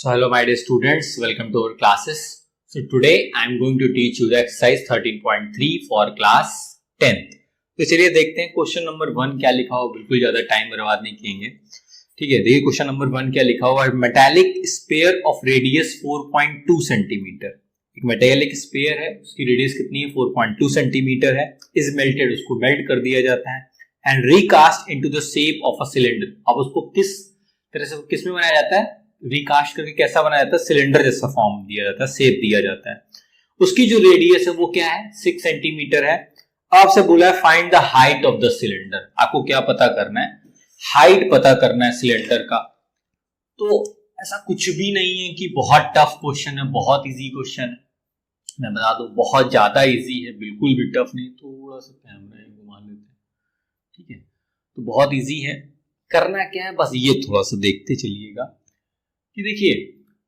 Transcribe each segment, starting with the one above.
So hello my dear students, welcome to our classes. So today I am going to teach you the exercise 13.3 for class 10th. तो चलिए देखते हैं question number 1 क्या लिखा हुआ, बिल्कुल ज्यादा टाइम बर्बाद नहीं करेंगे। ठीक है, देखिए क्वेश्चन नंबर 1 क्या लिखा हुआ है। Metallic sphere of radius 4.2 centimetre. एक मेटालिक स्फीयर है, उसकी रेडियस कितनी है 4.2 सेंटीमीटर है। इज मेल्टेड, उसको मेल्ट कर दिया जाता है and recast into the shape of a cylinder. अब उसको किस तरह से किस में बनाया जाता है, रिकास्ट करके कैसा बनाया जाता है, सिलेंडर जैसा फॉर्म दिया जाता है, शेप दिया जाता है। उसकी जो रेडियस है वो क्या है 6 सेंटीमीटर है। आपसे बोला है find the height of the cylinder. आपको क्या पता करना है, हाइट पता करना है सिलेंडर का। तो ऐसा कुछ भी नहीं है कि बहुत टफ क्वेश्चन है, बहुत इजी क्वेश्चन है। मैं बता दूं बहुत ज्यादा इजी है, बिल्कुल भी टफ नहीं। थोड़ा सा कैमरा घुमा लेते हैं, ठीक है। तो बहुत इजी है, करना क्या है बस ये थोड़ा सा देखते चलिएगा कि देखिए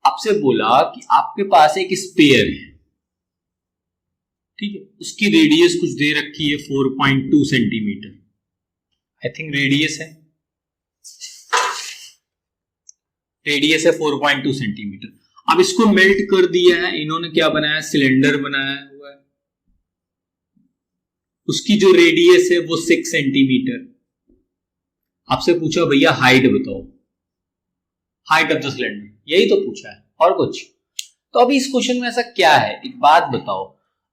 आपसे बोला कि आपके पास एक स्फीयर है, ठीक है। उसकी रेडियस कुछ दे रखी है 4.2 सेंटीमीटर, आई थिंक रेडियस है 4.2 सेंटीमीटर। अब इसको मेल्ट कर दिया है इन्होंने, क्या बनाया, सिलेंडर बनाया हुआ है। उसकी जो रेडियस है वो 6 सेंटीमीटर। आपसे पूछा भैया हाइट बताओ, हाइट ऑफ द सिलेंडर, यही तो पूछा है और कुछ। तो अभी इस क्वेश्चन में ऐसा क्या है, एक बात बताओ,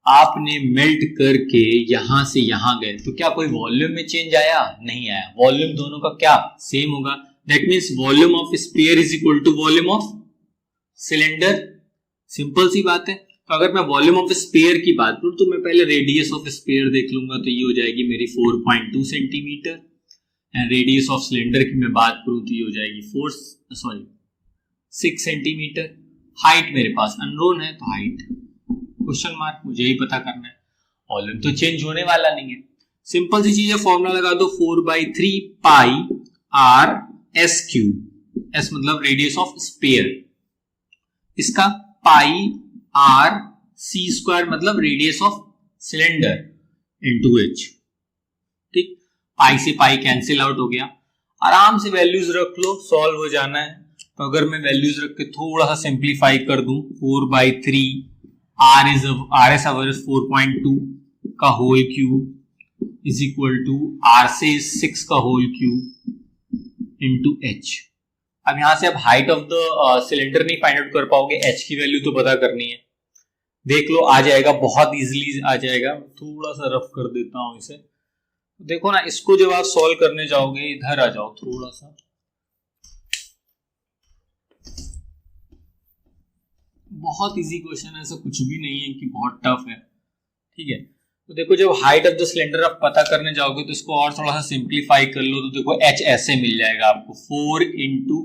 आपने मेल्ट करके यहां से यहां गए तो क्या कोई वॉल्यूम में चेंज आया? नहीं आया। वॉल्यूम दोनों का क्या सेम होगा, that means volume of sphere is equal to volume of cylinder. Simple सी बात है। तो अगर मैं वॉल्यूम ऑफ स्फीयर की बात करूं तो मैं पहले रेडियस ऑफ स्फीयर देख लूंगा, तो ये हो जाएगी मेरी 4.2 centimetre and radius of cylinder की मैं बात करूं तो ये हो जाएगी 6 सेंटीमीटर। हाइट मेरे पास अननोन है, तो हाइट क्वेश्चन मार्क, मुझे ही पता करना है। वॉल्यूम तो चेंज होने वाला नहीं है, सिंपल सी चीज है, फॉर्मूला लगा दो 4/3 पाई आर एस क्यूब। एस मतलब रेडियस ऑफ स्फीयर, इसका पाई आर सी स्क्वायर मतलब radius of cylinder into H. ठीक, पाई से पाई कैंसिल आउट हो गया। आराम से वैल्यूज रख लो, सॉल्व हो जाना है। तो अगर मैं वैल्यूज रख के थोड़ा सा सिंप्लीफाई कर दूं, 4/3 आर एस अवर 4.2 का whole cube is equal to R से 6 का होल क्यूब इंटू एच। अब यहां से आप हाइट ऑफ द सिलेंडर नहीं फाइंड आउट कर पाओगे, एच की वैल्यू तो पता करनी है। देख लो आ जाएगा, बहुत इजीली आ जाएगा। थोड़ा सा रफ कर देता हूं इसे, देखो ना, इसको जब आप सॉल्व करने जाओगे, इधर आ जाओ थोड़ा सा, बहुत इजी क्वेश्चन है, ऐसा कुछ भी नहीं है कि बहुत टफ है, ठीक है। तो देखो जब हाइट ऑफ द सिलेंडर आप पता करने जाओगे तो इसको और थोड़ा सा सिंप्लीफाई कर लो, तो देखो एच ऐसे मिल जाएगा आपको 4 इंटू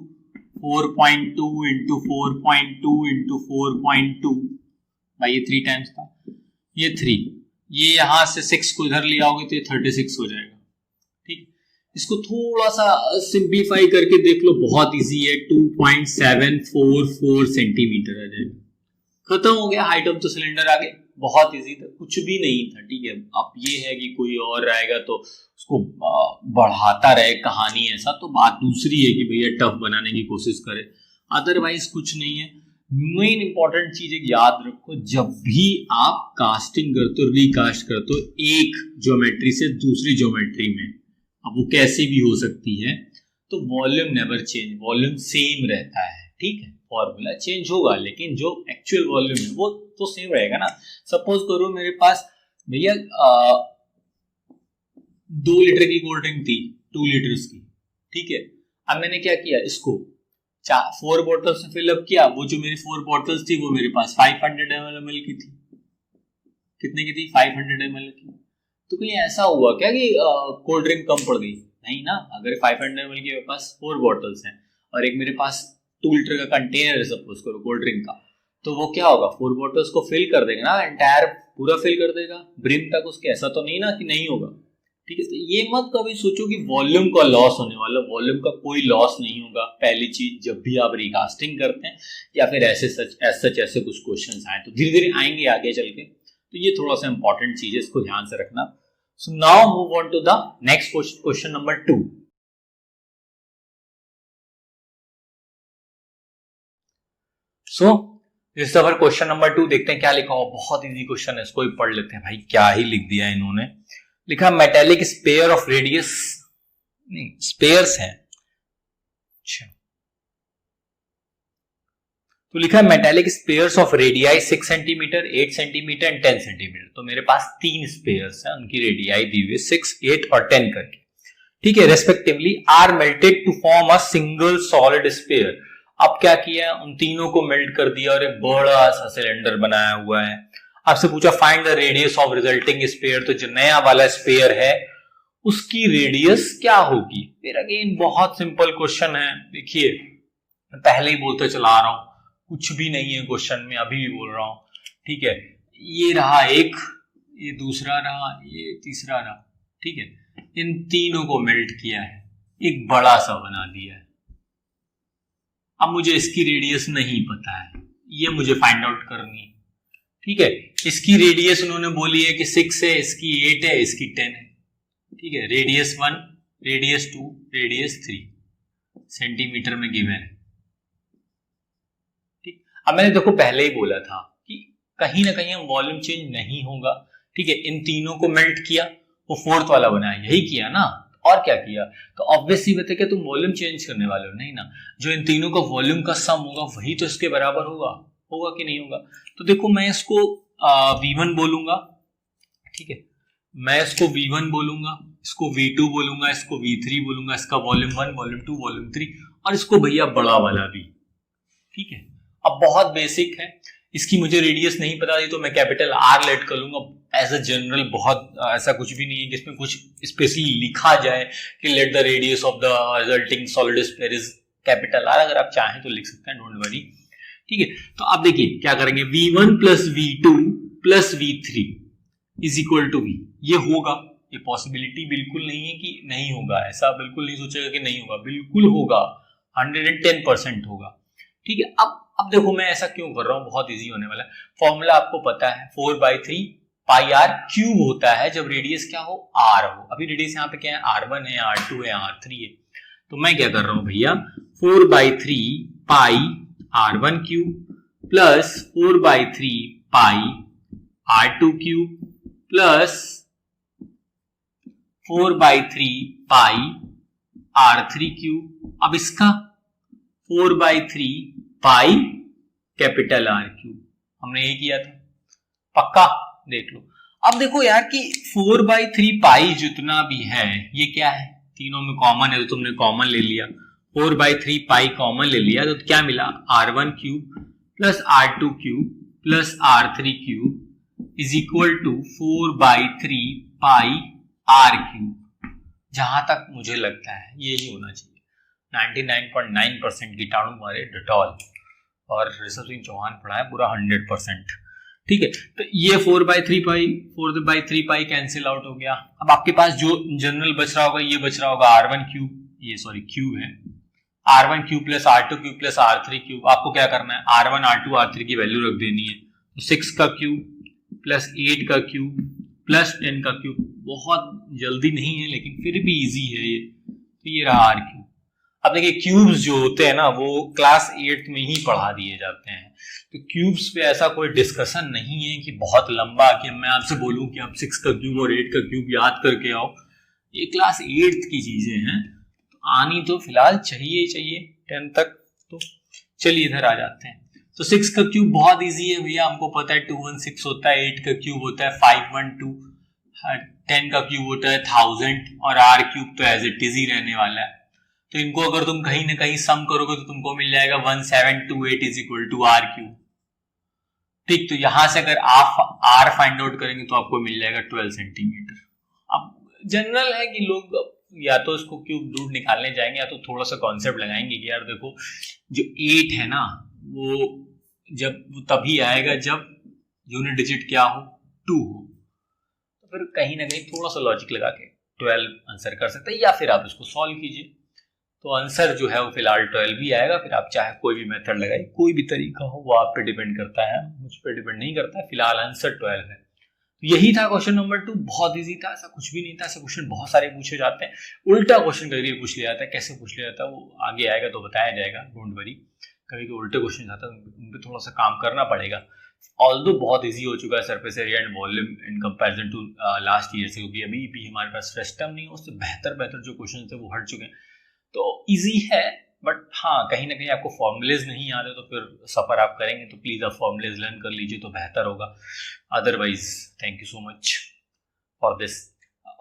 4.2 इंटू 4.2 इंटू 4.2 भाई, ये 3 टाइम्स था, ये 3, ये यहां से 6 को इधर ले आओगे तो ये 36 हो जाएगा। ठीक, इसको थोड़ा सा सिंप्लीफाई करके देख लो, बहुत इजी है, 2.744 सेंटीमीटर आ जाएगा। खत्म हो गया, हाइट ऑफ द सिलेंडर आ गए, बहुत इजी था, कुछ भी नहीं था, ठीक है। अब ये है कि कोई और आएगा तो उसको बढ़ाता रहे कहानी, ऐसा तो बात दूसरी है कि भैया टफ बनाने की कोशिश करे, अदरवाइज कुछ नहीं है। मेन इंपॉर्टेंट चीज एक याद रखो, जब भी आप कास्टिंग करते हो, रिकास्ट करते हो एक ज्योमेट्री से दूसरी ज्योमेट्री में, अब वो कैसी भी हो सकती है, तो volume never change, volume same रहता है, ठीक है। फॉर्मूला चेंज होगा लेकिन जो एक्चुअल वॉल्यूम है वो तो सेम रहेगा ना। सपोज करो मेरे पास भैया 2 लीटर की कोल्ड ड्रिंक थी, 2 लीटर्स की, ठीक है। अब मैंने क्या किया, इसको 4 बॉटल्स से फिलअप किया। वो जो मेरी 4 बॉटल्स थी वो मेरे पास 500 ml की थी। कितने की थी, 500 ml की। तो कहीं ऐसा हुआ क्या कि कोल्ड ड्रिंक कम पड़ गई? नहीं ना। अगर 500 ml के मेरे पास 4 बॉटल्स हैं और एक मेरे पास 2 लीटर का कंटेनर है सपोज करो कोल्ड ड्रिंक का, तो वो क्या होगा, 4 बॉटल्स को फिल कर देगा ना, एंटायर पूरा फिल कर देगा ब्रिम तक उसके। ऐसा तो नहीं ना कि नहीं होगा, ठीक है। तो ये मत कभी सोचो कि वॉल्यूम का लॉस होने वाला, वॉल्यूम का कोई लॉस नहीं होगा। पहली चीज, जब भी आप रिकास्टिंग करते हैं या फिर ऐसे ऐसे कुछ क्वेश्चन आए तो धीरे धीरे आएंगे आगे चल के, तो ये थोड़ा सा इंपॉर्टेंट चीज है, इसको ध्यान से रखना। So now move on to the next question number 2। So this is question number 2। देखते हैं क्या लिखा हो। बहुत इजी क्वेश्चन है, इसको भी पढ़ लेते हैं। भाई क्या ही लिख दिया इन्होंने। लिखा मेटेलिक स्पेयर ऑफ रेडियस, नहीं स्पेयर्स हैं। अच्छा तो लिखा है metallic spheres of radii 6 centimetre, 8 centimetre and 10 centimetre. तो मेरे पास 3 स्पेयर्स हैं, उनकी रेडियाई दी हुई 6, 8 और 10 करके, ठीक है, respectively are melted to form a single solid sphere. अब क्या किया, उन तीनों को मेल्ट कर दिया और एक बड़ा सा सिलेंडर बनाया हुआ है। आपसे पूछा find the radius of resulting sphere. तो जो नया वाला स्पेयर है उसकी रेडियस क्या होगी। फिर अगेन बहुत सिंपल क्वेश्चन है। देखिए मैं पहले ही बोलते चला रहा हूं, कुछ भी नहीं है क्वेश्चन में, अभी भी बोल रहा हूं, ठीक है। ये रहा एक, ये दूसरा रहा, ये तीसरा रहा, ठीक है। इन तीनों को मेल्ट किया है, एक बड़ा सा बना दिया है। अब मुझे इसकी रेडियस नहीं पता है, ये मुझे फाइंड आउट करनी है, ठीक है। इसकी रेडियस उन्होंने बोली है कि 6 है, इसकी 8 है, इसकी 10 है, ठीक है। रेडियस 1, रेडियस 2, रेडियस 3 सेंटीमीटर में गिवन है, ठीक। अब मैंने देखो पहले ही बोला था कि कहीं ना कहीं हम वॉल्यूम चेंज नहीं होगा, ठीक है। इन तीनों को मेल्ट किया, वो फोर्थ वाला बनाया, यही किया ना, और क्या किया। तो ऑब्वियसली बात है कि तुम वॉल्यूम चेंज करने वाले हो, नहीं ना। जो इन तीनों का वॉल्यूम का सम होगा वही तो इसके बराबर होगा, होगा कि नहीं होगा। तो देखो मैं इसको V1 बोलूंगा, ठीक है। मैं इसको V1 बोलूंगा, इसको V2 बोलूंगा, इसको V3 बोलूंगा, इसका वॉल्यूम 1, वॉल्यूम 2, वॉल्यूम 3 और इसको भैया बड़ा वाला भी, ठीक है। अब बहुत बेसिक है, इसकी मुझे रेडियस नहीं पता थी तो मैं कैपिटल R लेट कर लूंगा एज अ जनरल। बहुत ऐसा कुछ भी नहीं है जिसमें कुछ स्पेशली लिखा जाए कि let the radius of the resulting solid sphere is capital R। अगर आप चाहें तो लिख सकते हैं, डोंट वरी, ठीक है। तो आप देखिए क्या करेंगे, V1 plus V2 plus V3 is equal to V। ये होगा, ये पॉसिबिलिटी बिल्कुल नहीं है कि नहीं होगा, ऐसा बिल्कुल नहीं सोचेगा कि नहीं होगा, बिल्कुल होगा, 110% होगा, ठीक है। अब देखो मैं ऐसा क्यों कर रहा हूं, बहुत इजी होने वाला है। फॉर्मूला आपको पता है, 4/3 पाई आर क्यूब होता है जब रेडियस क्या हो, R हो। अभी रेडियस यहाँ पे क्या है, R1 है, R2 है, R3 है। तो मैं क्या कर रहा हूं भैया, 4/3 पाई R1 क्यूब प्लस 4/3 पाई R2 क्यूब प्लस 4/3 पाई R3 क्यूब। अब इसका 4/3 पाई कैपिटल R क्यूब, हमने ये किया था, पक्का देख लो। अब देखो यार कि 4/3 पाई जितना भी है ये क्या है, तीनों में कॉमन है, तो तुमने कॉमन ले लिया, 4/3 पाई कॉमन ले लिया, तो क्या मिला, R1 cube plus R2 cube plus R3 cube is equal to 4/3 pi R cube. जहां तक मुझे लगता है यही होना चाहिए। 99.9% कीटाणु मारे डेटॉल, और ऋषभ सिंह चौहान पढ़ा है पूरा 100%, ठीक है। तो ये 4/3 पाई कैंसिल आउट हो गया। अब आपके पास जो जनरल बच रहा होगा, ये बच रहा होगा R1 क्यूब, ये सॉरी क्यूब है, R1 cube plus R2 cube plus R3 cube. आपको क्या करना है, R1 R2 R3 की वैल्यू रख देनी है। तो 6 का क्यूब प्लस 8 का क्यूब प्लस 10 का क्यूब, बहुत जल्दी नहीं है लेकिन फिर भी इजी है ये। तो ये रहा R क्यूब। अब देखिए क्यूब्स जो होते हैं ना वो क्लास 8 में ही पढ़ा दिए जाते हैं, तो क्यूब्स पे ऐसा कोई डिस्कशन नहीं है कि बहुत लंबा कि मैं आपसे बोलूं कि आप 6 का क्यूब और 8 का क्यूब याद करके आओ। ये क्लास 8 की चीजें हैं, तो आनी तो फिलहाल चाहिए 10 तक। तो चलिए इधर आ जाते हैं। तो 6 का क्यूब बहुत इजी है भैया, हमको पता है 216 होता है, 8 का क्यूब होता है 512, 10 का क्यूब होता है 1000 और R क्यूब तो एज इट इज ही रहने वाला है। तो इनको अगर तुम कहीं ना कहीं सम करोगे तो तुमको मिल जाएगा 1728 is equal to R cube, ठीक। तो यहां से अगर आप R फाइंड आउट करेंगे तो आपको मिल जाएगा 12 सेंटीमीटर। अब जनरल है कि लोग या तो इसको क्यूब रूट निकालने जाएंगे या तो थोड़ा सा कॉन्सेप्ट लगाएंगे कि यार देखो जो 8 है ना वो जब वो तभी आएगा जब यूनिट डिजिट क्या हो, 2 हो। तो फिर कहीं ना कहीं थोड़ा सा लॉजिक लगा के 12 आंसर कर सकते हैं, या फिर आप इसको सॉल्व कीजिए तो आंसर जो है वो फिलहाल 12 ही आएगा। फिर आप चाहे कोई भी मेथड लगाइए, कोई भी तरीका हो, वो आप पे डिपेंड करता है, मुझ पे डिपेंड नहीं करता है। फिलहाल आंसर 12 है। तो यही था क्वेश्चन नंबर 2, बहुत इजी था, ऐसा कुछ भी नहीं था। ऐसे क्वेश्चन बहुत सारे पूछे जाते हैं, उल्टा क्वेश्चन कभी पूछ लिया जाता है, कैसे पूछ लिया जाता है वो आगे आएगा तो बताया जाएगा, डोंट वरी। कभी उल्टे क्वेश्चन आता है, उन पे थोड़ा सा काम करना पड़ेगा। ऑल्दो बहुत इजी हो चुका है surface area and volume in comparison to last year से, क्योंकि अभी भी हमारे पास फ्रेश टर्म नहीं है, उससे बेहतर जो क्वेश्चन थे वो हट चुके हैं, तो इजी है। बट हाँ, कहीं ना कहीं आपको फॉर्मुलेज नहीं याद है तो फिर सफर आप करेंगे तो प्लीज आप फॉर्मुलेज लर्न कर लीजिए तो बेहतर होगा। Otherwise thank you so much for this.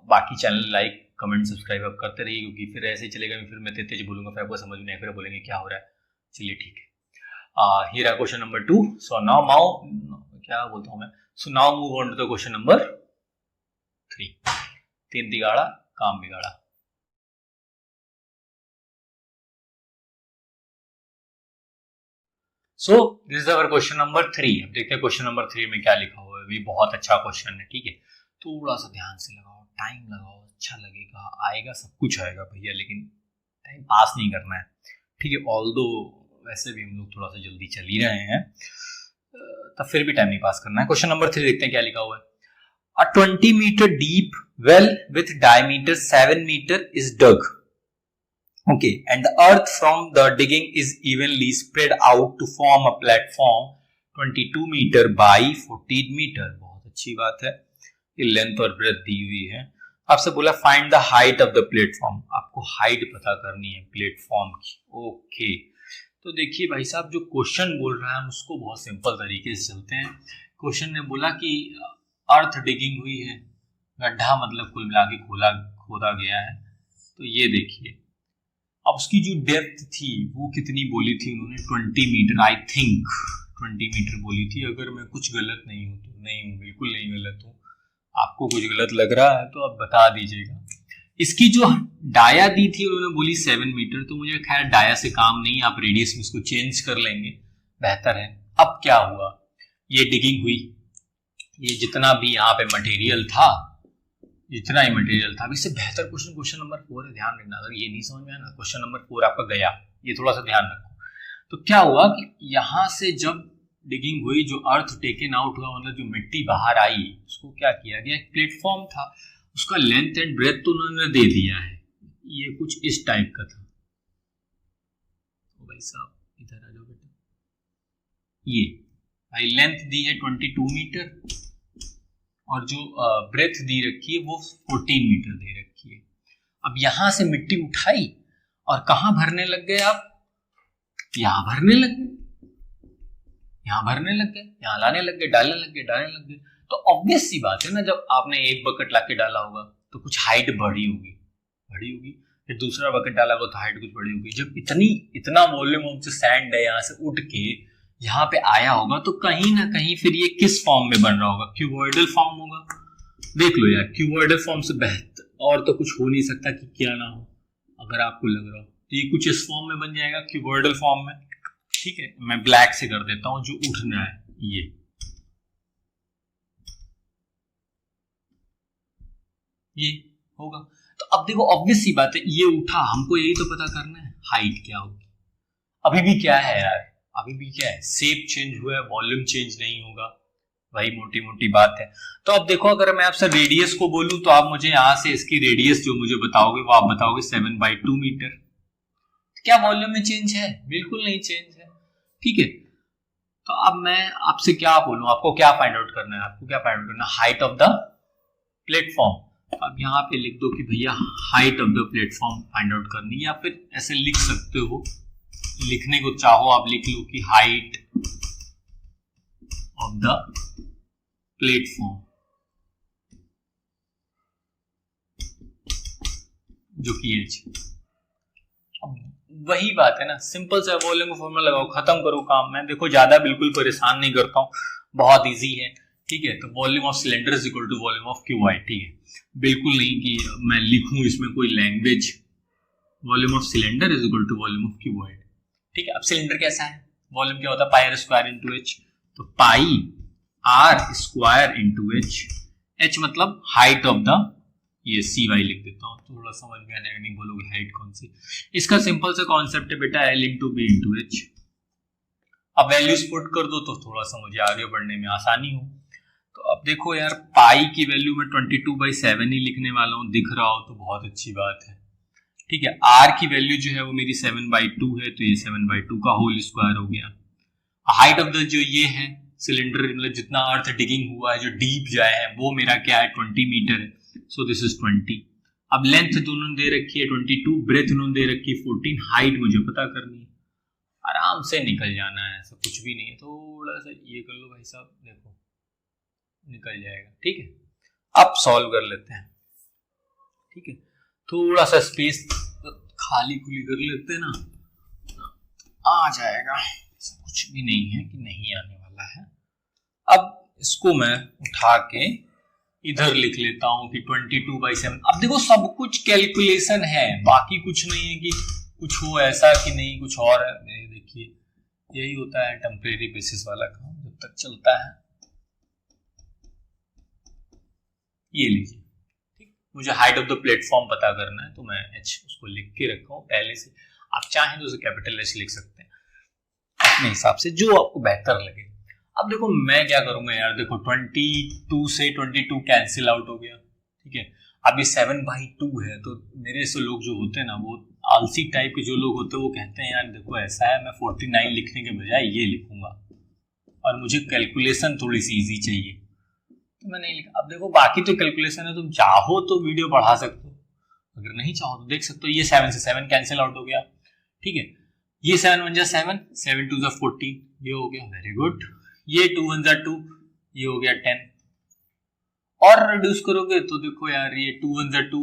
बाकी चैनल लाइक कमेंट सब्सक्राइब आप करते रहिए, क्योंकि फिर ऐसे ही चलेगा, फिर मैं तेज तेज बोलूंगा, फिर आपको समझ में नहीं, फिर बोलेंगे क्या हो रहा है। चलिए ठीक है, here are question number 2. So now क्या बोलता हूं मैं, so now move on to the question number 3. तीन तिगाड़ा काम बिगाड़ा। So this is our question number 3. अब देखते हैं क्वेश्चन नंबर 3 में क्या लिखा हुआ है। भी बहुत अच्छा क्वेश्चन है, ठीक है, थोड़ा सा ध्यान से लगाओ, टाइम लगाओ, अच्छा लगेगा, आएगा, सब कुछ आएगा भैया, लेकिन टाइम पास नहीं करना है, ठीक है। ऑल्दो वैसे भी हम लोग थोड़ा सा जल्दी चल ही रहे हैं, तब फिर भी टाइम नहीं पास करना है। क्वेश्चन नंबर 3 देखते हैं क्या लिखा हुआ है। A 20 meter deep well with diameter 7 meter is dug. Okay, and the earth from the digging is evenly spread out to form a platform 22 meter by 14 meter. बहुत अच्छी बात है, ये लेंथ और ब्रेथ दी हुई है। आपसे बोला find the height of the platform, आपको हाइट पता करनी है प्लेटफॉर्म की। ओके, तो देखिए भाई साहब, जो क्वेश्चन बोल रहा है हम उसको बहुत सिंपल तरीके से चलते हैं। क्वेश्चन ने बोला कि अर्थ डिगिंग हुई है, गड्ढा मतलब कुल मिला के खोदा गया है। तो ये देखिए, अब उसकी जो डेप्थ थी वो कितनी बोली थी उन्होंने, 20 मीटर, आई थिंक 20 मीटर बोली थी। अगर मैं कुछ गलत नहीं हूँ तो नहीं हूँ, बिल्कुल नहीं गलत हूँ, आपको कुछ गलत लग रहा है तो आप बता दीजिएगा। इसकी जो डाया दी थी उन्होंने बोली 7 मीटर, तो मुझे खैर डाया से काम नहीं, आप रेडियस में इसको चेंज कर लेंगे, बेहतर है। अब क्या हुआ, ये डिगिंग हुई, ये जितना भी यहाँ पे मटेरियल था, जितना ही मटेरियल था, इससे बेहतर क्वेश्चन नंबर 4 है, ध्यान रखना। अगर ये नहीं समझ में आया ना, क्वेश्चन नंबर 4 आपका गया, ये थोड़ा सा ध्यान रखो। तो क्या हुआ कि यहाँ से जब डिगिंग हुई, जो अर्थ टेकन आउट हुआ, मतलब जो मिट्टी बाहर आई, उसको क्या किया गया, एक प्लेटफॉर्म था, उसका लेंथ एंड ब्रेथ तो उन्होंने दे दिया है, ये कुछ इस टाइप का था। तो भाई साहब इधर आ जाओ बेटा, ये भाई लेंथ दी है 22 मीटर और जो ब्रेथ दी रखी है वो 14 मीटर दे रखी है। अब यहां से मिट्टी उठाई और कहां भरने लग गए आप, यहां भरने लग गए, यहां भरने लग गए, यहां लाने लग गए, डालने लग गए। तो ऑब्वियस सी बात है ना, जब आपने एक बकेट लाके डाला होगा तो कुछ हाइट बढ़ी होगी, फिर दूसरा बकेट डाला होगा तो हाइट कुछ बढ़ी होगी। जब इतना वॉल्यूम ऑफ सैंड है यहाँ से उठ के यहाँ पे आया होगा, तो कहीं ना कहीं फिर ये किस फॉर्म में बन रहा होगा, क्यूबॉइडल फॉर्म होगा। देख लो यार, क्यूबॉइडल फॉर्म से बेहतर और तो कुछ हो नहीं सकता कि क्या ना हो। अगर आपको लग रहा हो तो ये कुछ इस फॉर्म में बन जाएगा, क्यूबॉइडल फॉर्म में, ठीक है। मैं ब्लैक से कर देता हूं, जो उठना है ये होगा। तो अब देखो, ऑब्वियस सी बात है, ये उठा, हमको यही तो पता करना है हाइट क्या होगी। अभी भी क्या है यार, अभी भी क्या है, शेप चेंज हुआ है, वॉल्यूम चेंज नहीं होगा, वही मोटी मोटी बात है। तो अब देखो, अगर मैं आपसे रेडियस को बोलूं तो आप मुझे यहां से इसकी रेडियस जो मुझे बताओगे वो आप बताओगे 7/2 मीटर। क्या वॉल्यूम में चेंज है? बिल्कुल नहीं चेंज है, ठीक है। तो अब मैं आपसे क्या बोलूं, आपको क्या फाइंड आउट करना है, आपको क्या फाइंड आउट करना है, हाइट ऑफ द प्लेटफॉर्म। अब यहाँ पे लिख दो कि भैया height of the platform find out करनी है, या फिर ऐसे लिख सकते हो, लिखने को चाहो आप लिख लो कि हाइट ऑफ द प्लेटफॉर्म, जो कि एच। अब वही बात है ना, सिंपल से वॉल्यूम का फॉर्मूला लगाओ, खत्म करो काम। मैं देखो ज्यादा बिल्कुल परेशान नहीं करता हूँ, बहुत इजी है, ठीक है। तो volume of cylinder is equal to volume of cuboid, ठीक है। बिल्कुल नहीं कि मैं लिखूं इसमें कोई language, volume of cylinder is equal to volume of cuboid, ठीक है। अब सिलेंडर कैसा है, वॉल्यूम क्या होता है, pi R square into H, तो pi R square into H, H मतलब हाइट ऑफ द, ये सी वाई लिख देता हूँ, थोड़ा समझ में आने नहीं बोलोगे हाइट कौन सी। इसका सिंपल सा कॉन्सेप्ट है बेटा, L into B into H. अब वैल्यूज पुट कर दो तो थोड़ा सा मुझे आगे बढ़ने में आसानी हो। तो अब देखो यार, पाई की वैल्यू में 22/7 ही लिखने वाला हूँ, दिख रहा हो तो बहुत अच्छी बात है, ठीक है, आर की वैल्यू जो है वो मेरी 7/2 है, तो ये 7/2 का होल स्क्वायर हो गया। हाइट ऑफ द जो ये है सिलेंडर, मतलब जितना अर्थ डिगिंग हुआ है, जो डीप जाए है, वो मेरा क्या है 20 मीटर है, सो दिस इज 20। अब लेंथ दोनों दे रखी है 22, ब्रेथ उन्होंने दे रखी है 14, हाइट मुझे पता करनी है, आराम से निकल जाना है, ऐसा कुछ भी नहीं है। थोड़ा सा ये कर लो भाई साहब, देखो निकल जाएगा। ठीक है, अब सॉल्व कर लेते हैं। ठीक है, थोड़ा सा स्पेस खाली खुली कर लेते हैं ना, आ जाएगा, कुछ भी नहीं है कि नहीं आने वाला है। अब इसको मैं उठा के इधर लिख लेता हूं कि 22/7। अब देखो सब कुछ कैलकुलेशन है, बाकी कुछ नहीं है कि कुछ हो ऐसा कि नहीं कुछ और है। देखिए यही होता है टेम्परेरी बेसिस वाला काम, जब तक चलता है। ये लीजिए, ठीक, मुझे हाइट ऑफ द प्लेटफॉर्म पता करना है, तो मैं एच उसको लिख के रखा हूं पहले से। आप चाहें तो उसे कैपिटल एच लिख सकते हैं अपने हिसाब से, जो आपको बेहतर लगे। अब देखो मैं क्या करूंगा यार, देखो 22 से 22 कैंसिल आउट हो गया। ठीक है, अब ये 7/2 है, तो मेरे से लोग जो होते हैं ना, वो आलसी टाइप के जो लोग होते हैं, वो कहते हैं यार देखो ऐसा है, मैं 49 लिखने के बजाय ये लिखूंगा और मुझे कैलकुलेशन थोड़ी सी इजी चाहिए, तो मैं नहीं लिखा। अब देखो बाकी तो कैलकुलेशन है, तुम चाहो तो वीडियो बढ़ा सकते हो, अगर नहीं चाहो तो देख सकते हो। ये 7 से 7 कैंसिल आउट हो गया। ठीक है, ये 7 1 जा 7, 7 2 जा 14, ये हो गया, वेरी गुड। ये 2 1 जा 2, ये हो गया 10। और रिड्यूस करोगे तो देखो यार, ये 2 1 जा 2,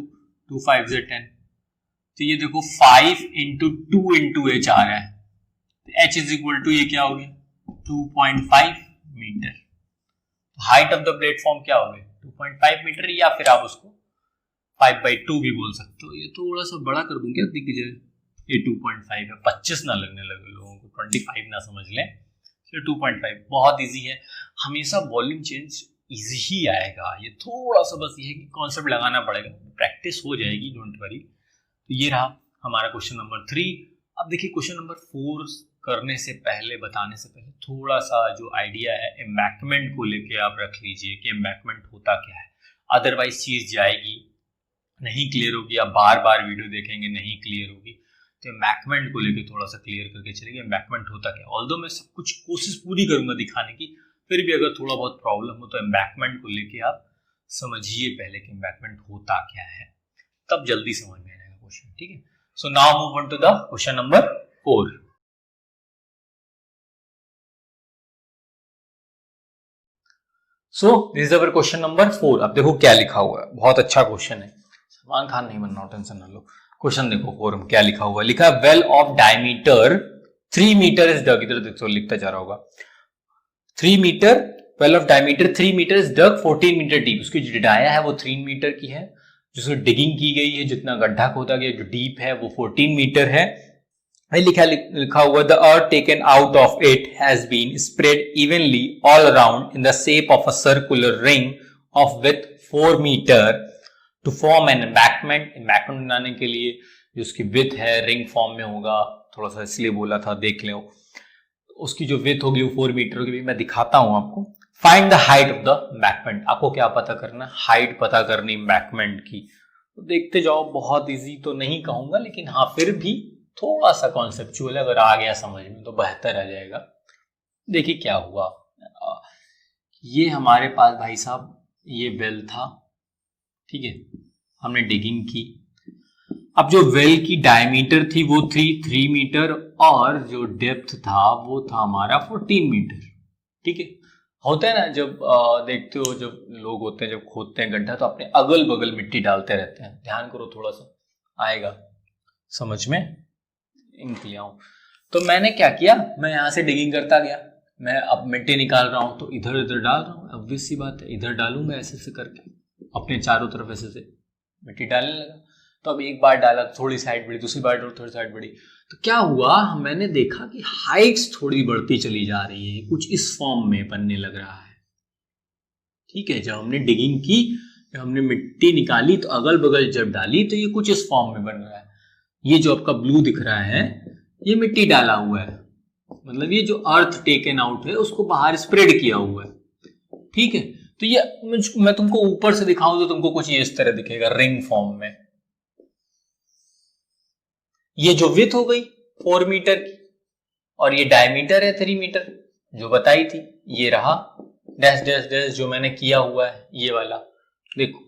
2 5 जा 10, तो ये देखो 5 इंटू 2 इंटू एच आ रहा है, तो एच इज इक्वल टू ये क्या हो गया 2.5 metre. Height of the platform क्या हो गया 2.5 मीटर, या फिर आप उसको 5/2 भी बोल सकते हो। ये थोड़ा सा बड़ा कर दूं क्या दिख जाए, ये 2.5 है, 25 ना लगने लगे लोगों को, 25 ना समझ लें, ये 2.5 बहुत इजी है। हमेशा वॉल्यूम चेंज इजी ही आएगा, ये थोड़ा सा बस ये है कि कॉन्सेप्ट लगाना पड़ेगा, प्रैक्टिस हो जाएगी, डोंट वरी। तो ये रहा हमारा क्वेश्चन नंबर 3। अब देखिए क्वेश्चन नंबर 4 करने से पहले, बताने से पहले, थोड़ा सा जो आइडिया है एम्बैकमेंट को लेके आप रख लीजिए कि एम्बैकमेंट होता क्या है, अदरवाइज चीज जाएगी नहीं क्लियर होगी, आप बार बार वीडियो देखेंगे नहीं क्लियर होगी। तो एम्बैकमेंट को लेके थोड़ा सा क्लियर करके चलेंगे, एम्बैकमेंट होता क्या। ऑल्दो मैं सब कुछ कोशिश पूरी करूंगा दिखाने की, फिर भी अगर थोड़ा बहुत प्रॉब्लम हो तो एम्बैकमेंट को लेके आप समझिए पहले कि एम्बैकमेंट होता क्या है, तब जल्दी समझ में आएगा क्वेश्चन। ठीक है, so now move on to the question number 4। So this is our question number 4। अब देखो क्या लिखा हुआ है, बहुत अच्छा क्वेश्चन है, सलमान खान नहीं बनना, टेंशन ना लो। क्वेश्चन देखो 4 में क्या लिखा हुआ है, लिखा well of diameter 3 metre is dug, इधर देखो लिखता जा रहा होगा 3 metre, well of diameter 3 metre is dug 14 metre deep. उसकी जो डाया है वो 3 मीटर की है, जिसको डिगिंग की गई है, जितना गड्ढा खोदा गया जो डीप है वो 14 मीटर है। लिखा हुआ the earth taken out of it has been spread evenly all around in the shape of a circular ring of with 4 metre to form an embankment. Embankment बनाने के लिए जो उसकी विथ है रिंग फॉर्म में होगा, थोड़ा सा इसलिए बोला था, देख लो उसकी जो विथ होगी वो 4 मीटर होगी। मैं दिखाता हूं आपको। Find the height of the embankment, आपको क्या पता करना, हाइट पता करनी एम्बैकमेंट की। तो देखते जाओ, बहुत इजी तो नहीं कहूंगा, लेकिन हाँ फिर भी थोड़ा सा कॉन्सेप्चुअल, अगर आ गया समझ में तो बेहतर आ जाएगा। देखिए क्या हुआ, ये हमारे पास भाई साहब ये वेल था, ठीक है, हमने डिगिंग की। अब जो वेल की डायमीटर थी वो थी 3 मीटर और जो डेप्थ था वो था हमारा 14 मीटर। ठीक है, होता है ना जब देखते हो, जब लोग होते हैं जब खोदते हैं गड्ढा तो अपने अगल बगल मिट्टी डालते रहते हैं, ध्यान करो थोड़ा सा आएगा समझ में, इंक लिया हूं। तो मैंने क्या किया, मैं यहां से डिगिंग करता गया, मैं अब मिट्टी निकाल रहा हूं तो इधर इधर डाल रहा हूं, ऑब्वियस सी बात है इधर डालूंगा ऐसे से करके, अपने चारों तरफ ऐसे से मिट्टी डालने लगा। तो अब एक बार डाला, थोड़ी साइड बढ़ी, दूसरी बार डाला, थोड़ी साइड बढ़ी, तो क्या हुआ, मैंने देखा कि हाइट्स थोड़ी बढ़ती चली जा रही है, कुछ इस फॉर्म में बनने लग रहा है। ठीक है, जब हमने डिगिंग की, जब हमने मिट्टी निकाली तो अगल बगल जब डाली तो ये कुछ इस फॉर्म में बन रहा है। ये जो आपका ब्लू दिख रहा है ये मिट्टी डाला हुआ है, मतलब ये जो अर्थ टेकन आउट है उसको बाहर स्प्रेड किया हुआ है। ठीक है, तो ये मैं तुमको ऊपर से दिखाऊं तो तुमको कुछ इस तरह दिखेगा रिंग फॉर्म में। ये जो विड्थ हो गई 4 मीटर की, और ये डायमीटर है 3 मीटर जो बताई थी, ये रहा डैश डैश डैश जो मैंने किया हुआ है ये वाला, देखो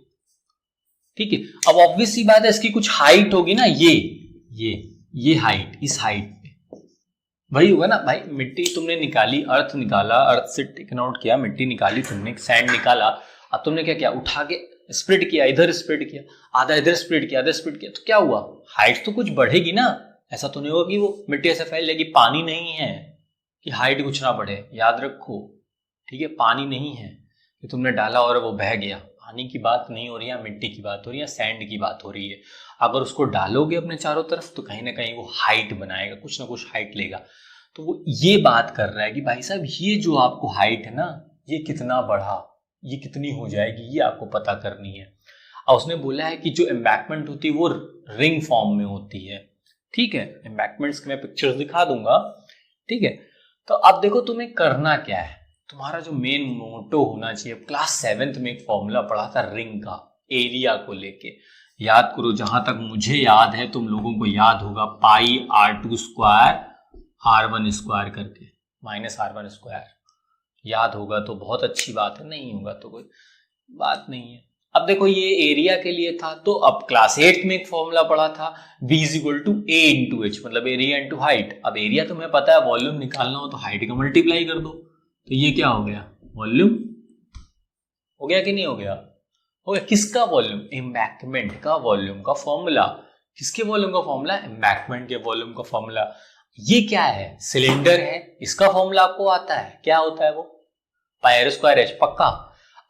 ठीक है। अब ऑब्वियस सी बात है इसकी कुछ हाइट होगी ना, ये हाइट, इस हाइट पे वही होगा ना भाई। मिट्टी तुमने निकाली, अर्थ निकाला, अर्थ से टेकन आउट किया, मिट्टी निकाली तुमने, सैंड निकाला, अब तुमने क्या किया, उठा के स्प्लिट किया, इधर स्प्लिट किया, आधा इधर स्प्लिट किया, आधा स्प्लिट किया, तो क्या हुआ, हाइट तो कुछ बढ़ेगी ना। ऐसा तो नहीं होगा कि वो मिट्टी ऐसे फैल जाएगी। पानी नहीं है कि हाइट कुछ ना बढ़े, याद रखो ठीक है। पानी नहीं है कि तुमने डाला और वो बह गया, पानी की बात नहीं हो रही है, मिट्टी की बात हो रही है, सैंड की बात हो रही है। अगर उसको डालोगे अपने चारों तरफ तो कहीं ना कहीं वो हाइट बनाएगा, कुछ ना कुछ हाइट लेगा। तो वो ये बात कर रहा है कि भाई साहब ये जो आपको हाइट है ना, ये कितना बढ़ा, ये कितनी हो जाएगी, ये आपको पता करनी है। और उसने बोला है कि जो एम्बैकमेंट होती है वो रिंग फॉर्म में होती है, ठीक है। एम्बैकमेंट्स के मैं पिक्चर्स दिखा दूंगा, ठीक है। तो अब देखो तुम्हें करना क्या है, तुम्हारा जो मेन मोटो होना चाहिए। क्लास 7th में एक फॉर्मूला पढ़ा था रिंग का, एरिया को लेके, याद करो, जहां तक मुझे याद है तुम लोगों को याद होगा, पाई r2 स्क्वायर r1 स्क्वायर करके माइनस r1 स्क्वायर, याद होगा तो बहुत अच्छी बात है, नहीं होगा तो कोई बात नहीं है। अब देखो ये एरिया के लिए था, तो अब क्लास 8th में एक फॉर्मूला पढ़ा था v is equal to a into H, मतलब एरिया इंटू हाइट। अब एरिया तुम्हें पता है, वॉल्यूम निकालना हो तो हाइट का मल्टीप्लाई कर दो, तो ये क्या हो गया, वॉल्यूम हो गया कि नहीं हो गया, हो गया। किसका वॉल्यूम, एम्बैकमेंट का वॉल्यूम का फॉर्मूला। किसके वॉल्यूम का फॉर्मूला, एम्बैकमेंट के वॉल्यूम का फॉर्मूला। ये क्या है, सिलेंडर है, इसका फॉर्मूला आपको आता है, क्या होता है वो, पाई r स्क्वायर h, पक्का।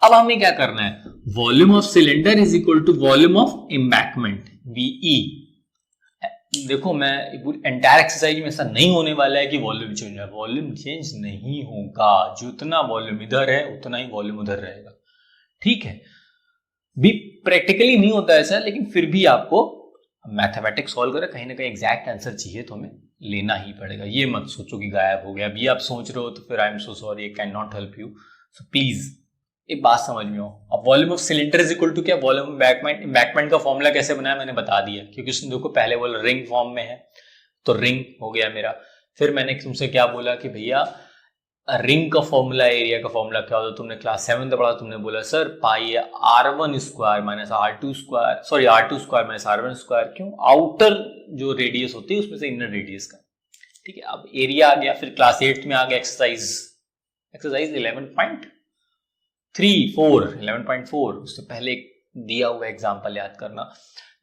अब हमें क्या करना है, volume of cylinder is equal to volume of embankment VE। देखो मैं एंटायर एक्सरसाइज में ऐसा नहीं होने वाला है कि वॉल्यूम चेंज है, वॉल्यूम चेंज नहीं होगा, जितना वॉल्यूम इधर है उतना ही वॉल्यूम उधर रहेगा, ठीक है। भी प्रैक्टिकली नहीं होता ऐसा, लेकिन फिर भी आपको मैथमेटिक्स सॉल्व करें, कहीं ना कहीं एग्जैक्ट आंसर चाहिए तो हमें लेना ही पड़ेगा। ये मत सोचो कि गायब हो गया, अभी आप सोच रहे हो तो फिर I am so sorry, I can not help you. So please एक बात समझ में हो। अब volume of cylinder is equal to क्या, वॉल्यूम एम्बैकमेंट का फॉर्मूला कैसे बनाया मैंने बता दिया, क्योंकि उसने देखो पहले बोला रिंग फॉर्म में है, तो रिंग हो गया मेरा। फिर मैंने तुमसे क्या बोला कि भैया रिंग का फॉर्मूला, एरिया का फॉर्मूला क्या होता है, तुमने क्लास 7th पढ़ा, तुमने बोला सर पाई r1 square minus r2 square, sorry r2 square minus r1 square. क्यों, आउटर जो रेडियस होती है उसमें से इनर रेडियस का, ठीक है। अब एरिया आ गया, फिर क्लास 8 में आ गया एक्सरसाइज 11.4, उससे पहले एक दिया हुआ एग्जाम्पल याद करना,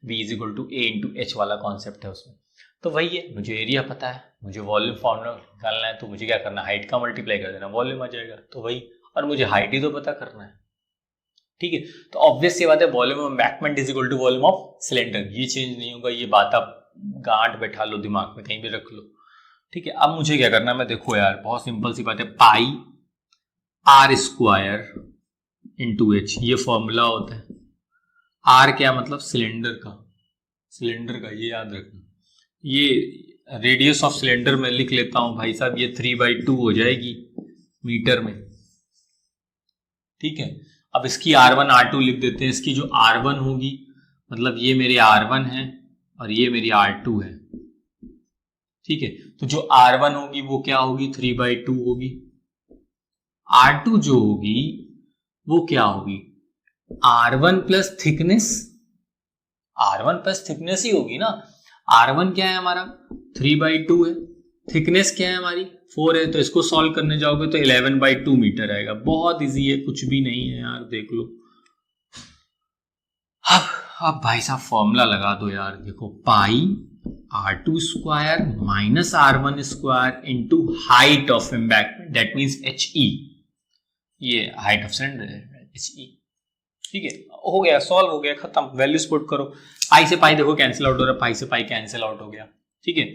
v is equal to a into H वाला कॉन्सेप्ट है उसमें। तो वही है, मुझे एरिया पता है, मुझे वॉल्यूम फॉर्मूला निकालना है, तो मुझे क्या करना, हाइट का मल्टीप्लाई कर देना, वॉल्यूम आ जाएगा, तो वही। और मुझे हाइट ही तो पता करना है, ठीक है। तो ऑब्वियस सी बात है, volume of embankment is equal to volume of cylinder, ये चेंज नहीं होगा, ये बात आप गांठ बैठा लो, दिमाग में कहीं भी रख लो, ठीक है। अब मुझे क्या करना है, मैं देखो यार बहुत सिंपल सी बात है, पाई r स्क्वायर इंटू एच, ये फॉर्मूला होता है। r क्या मतलब, सिलेंडर का, ये याद रखना। ये रेडियस ऑफ सिलेंडर में लिख लेता हूं भाई साहब, ये 3/2 हो जाएगी मीटर में, ठीक है। अब इसकी r1 r2 लिख देते हैं, इसकी जो r1 होगी मतलब ये मेरे r1 है और ये मेरी r2 है, ठीक है। तो जो r1 होगी वो क्या होगी, 3/2 होगी। r2 जो होगी वो क्या होगी, r1 plus thickness, r1 plus thickness ही होगी ना। r1 क्या है हमारा, 3/2 है, थिकनेस क्या है हमारी 4 है, तो इसको सॉल्व करने जाओगे तो 11/2 मीटर आएगा। बहुत इजी है, कुछ भी नहीं है यार, देख लो। अब भाई साहब फॉर्मूला लगा दो यार, देखो पाई r2 square minus r1 square into height of embankment, that means HE, ये हाइट ऑफ सिलेंडर है HE, ठीक है। हो गया, सॉल्व हो गया, खत्म। वैल्यूज पुट करो, पाई से पाई देखो कैंसिल आउट हो रहा है, पाई से पाई कैंसिल आउट हो गया, ठीक है।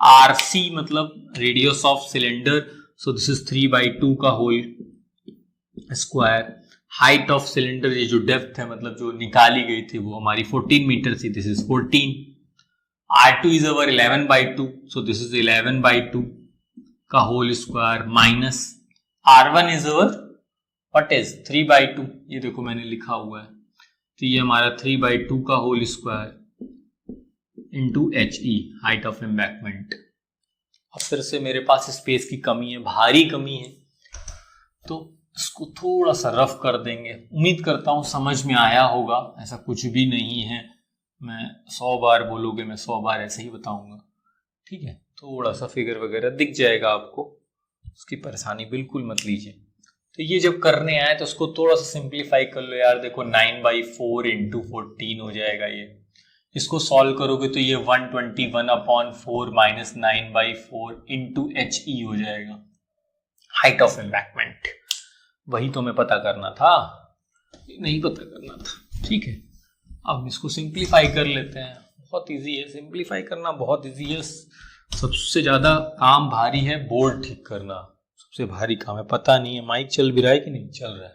RC मतलब radius of cylinder, so this is 3/2 का whole square. Height of cylinder, ये जो डेप्थ है मतलब जो निकाली गई थी वो हमारी 14 मीटर थी, this is 14। R2 is our 11/2, so this is 11/2 का whole square minus R1 is our what is 3/2, ये देखो मैंने लिखा हुआ है, तो ये हमारा 3/2 का whole square into h e, height of embankment. अब फिर से मेरे पास स्पेस की कमी है, भारी कमी है, तो इसको थोड़ा सा रफ कर देंगे। उम्मीद करता हूँ समझ में आया होगा, ऐसा कुछ भी नहीं है, मैं 100 बार बोलोगे मैं 100 बार ऐसे ही बताऊंगा, ठीक है। थोड़ा सा फिगर वगैरह दिख जाएगा आपको, उसकी परेशानी बिल्कुल मत लीजिए। तो ये जब करने आए तो उसको थोड़ा सा सिंप्लीफाई कर लो यार। देखो 9/4 इंटू 14 हो जाएगा ये। इसको सॉल्व करोगे तो ये 121/4 माइनस 9/4 इंटू एच ई हो जाएगा, हाइट ऑफ एम्बैंकमेंट। वही तो मैं पता करना था, नहीं पता करना था, ठीक है। अब इसको सिंप्लीफाई कर लेते हैं, बहुत इजी है सिंप्लीफाई करना, बहुत इजी है। सबसे ज्यादा काम भारी है बोर्ड ठीक करना, सबसे भारी काम है। पता नहीं है माइक चल भी रहा है कि नहीं चल रहा है।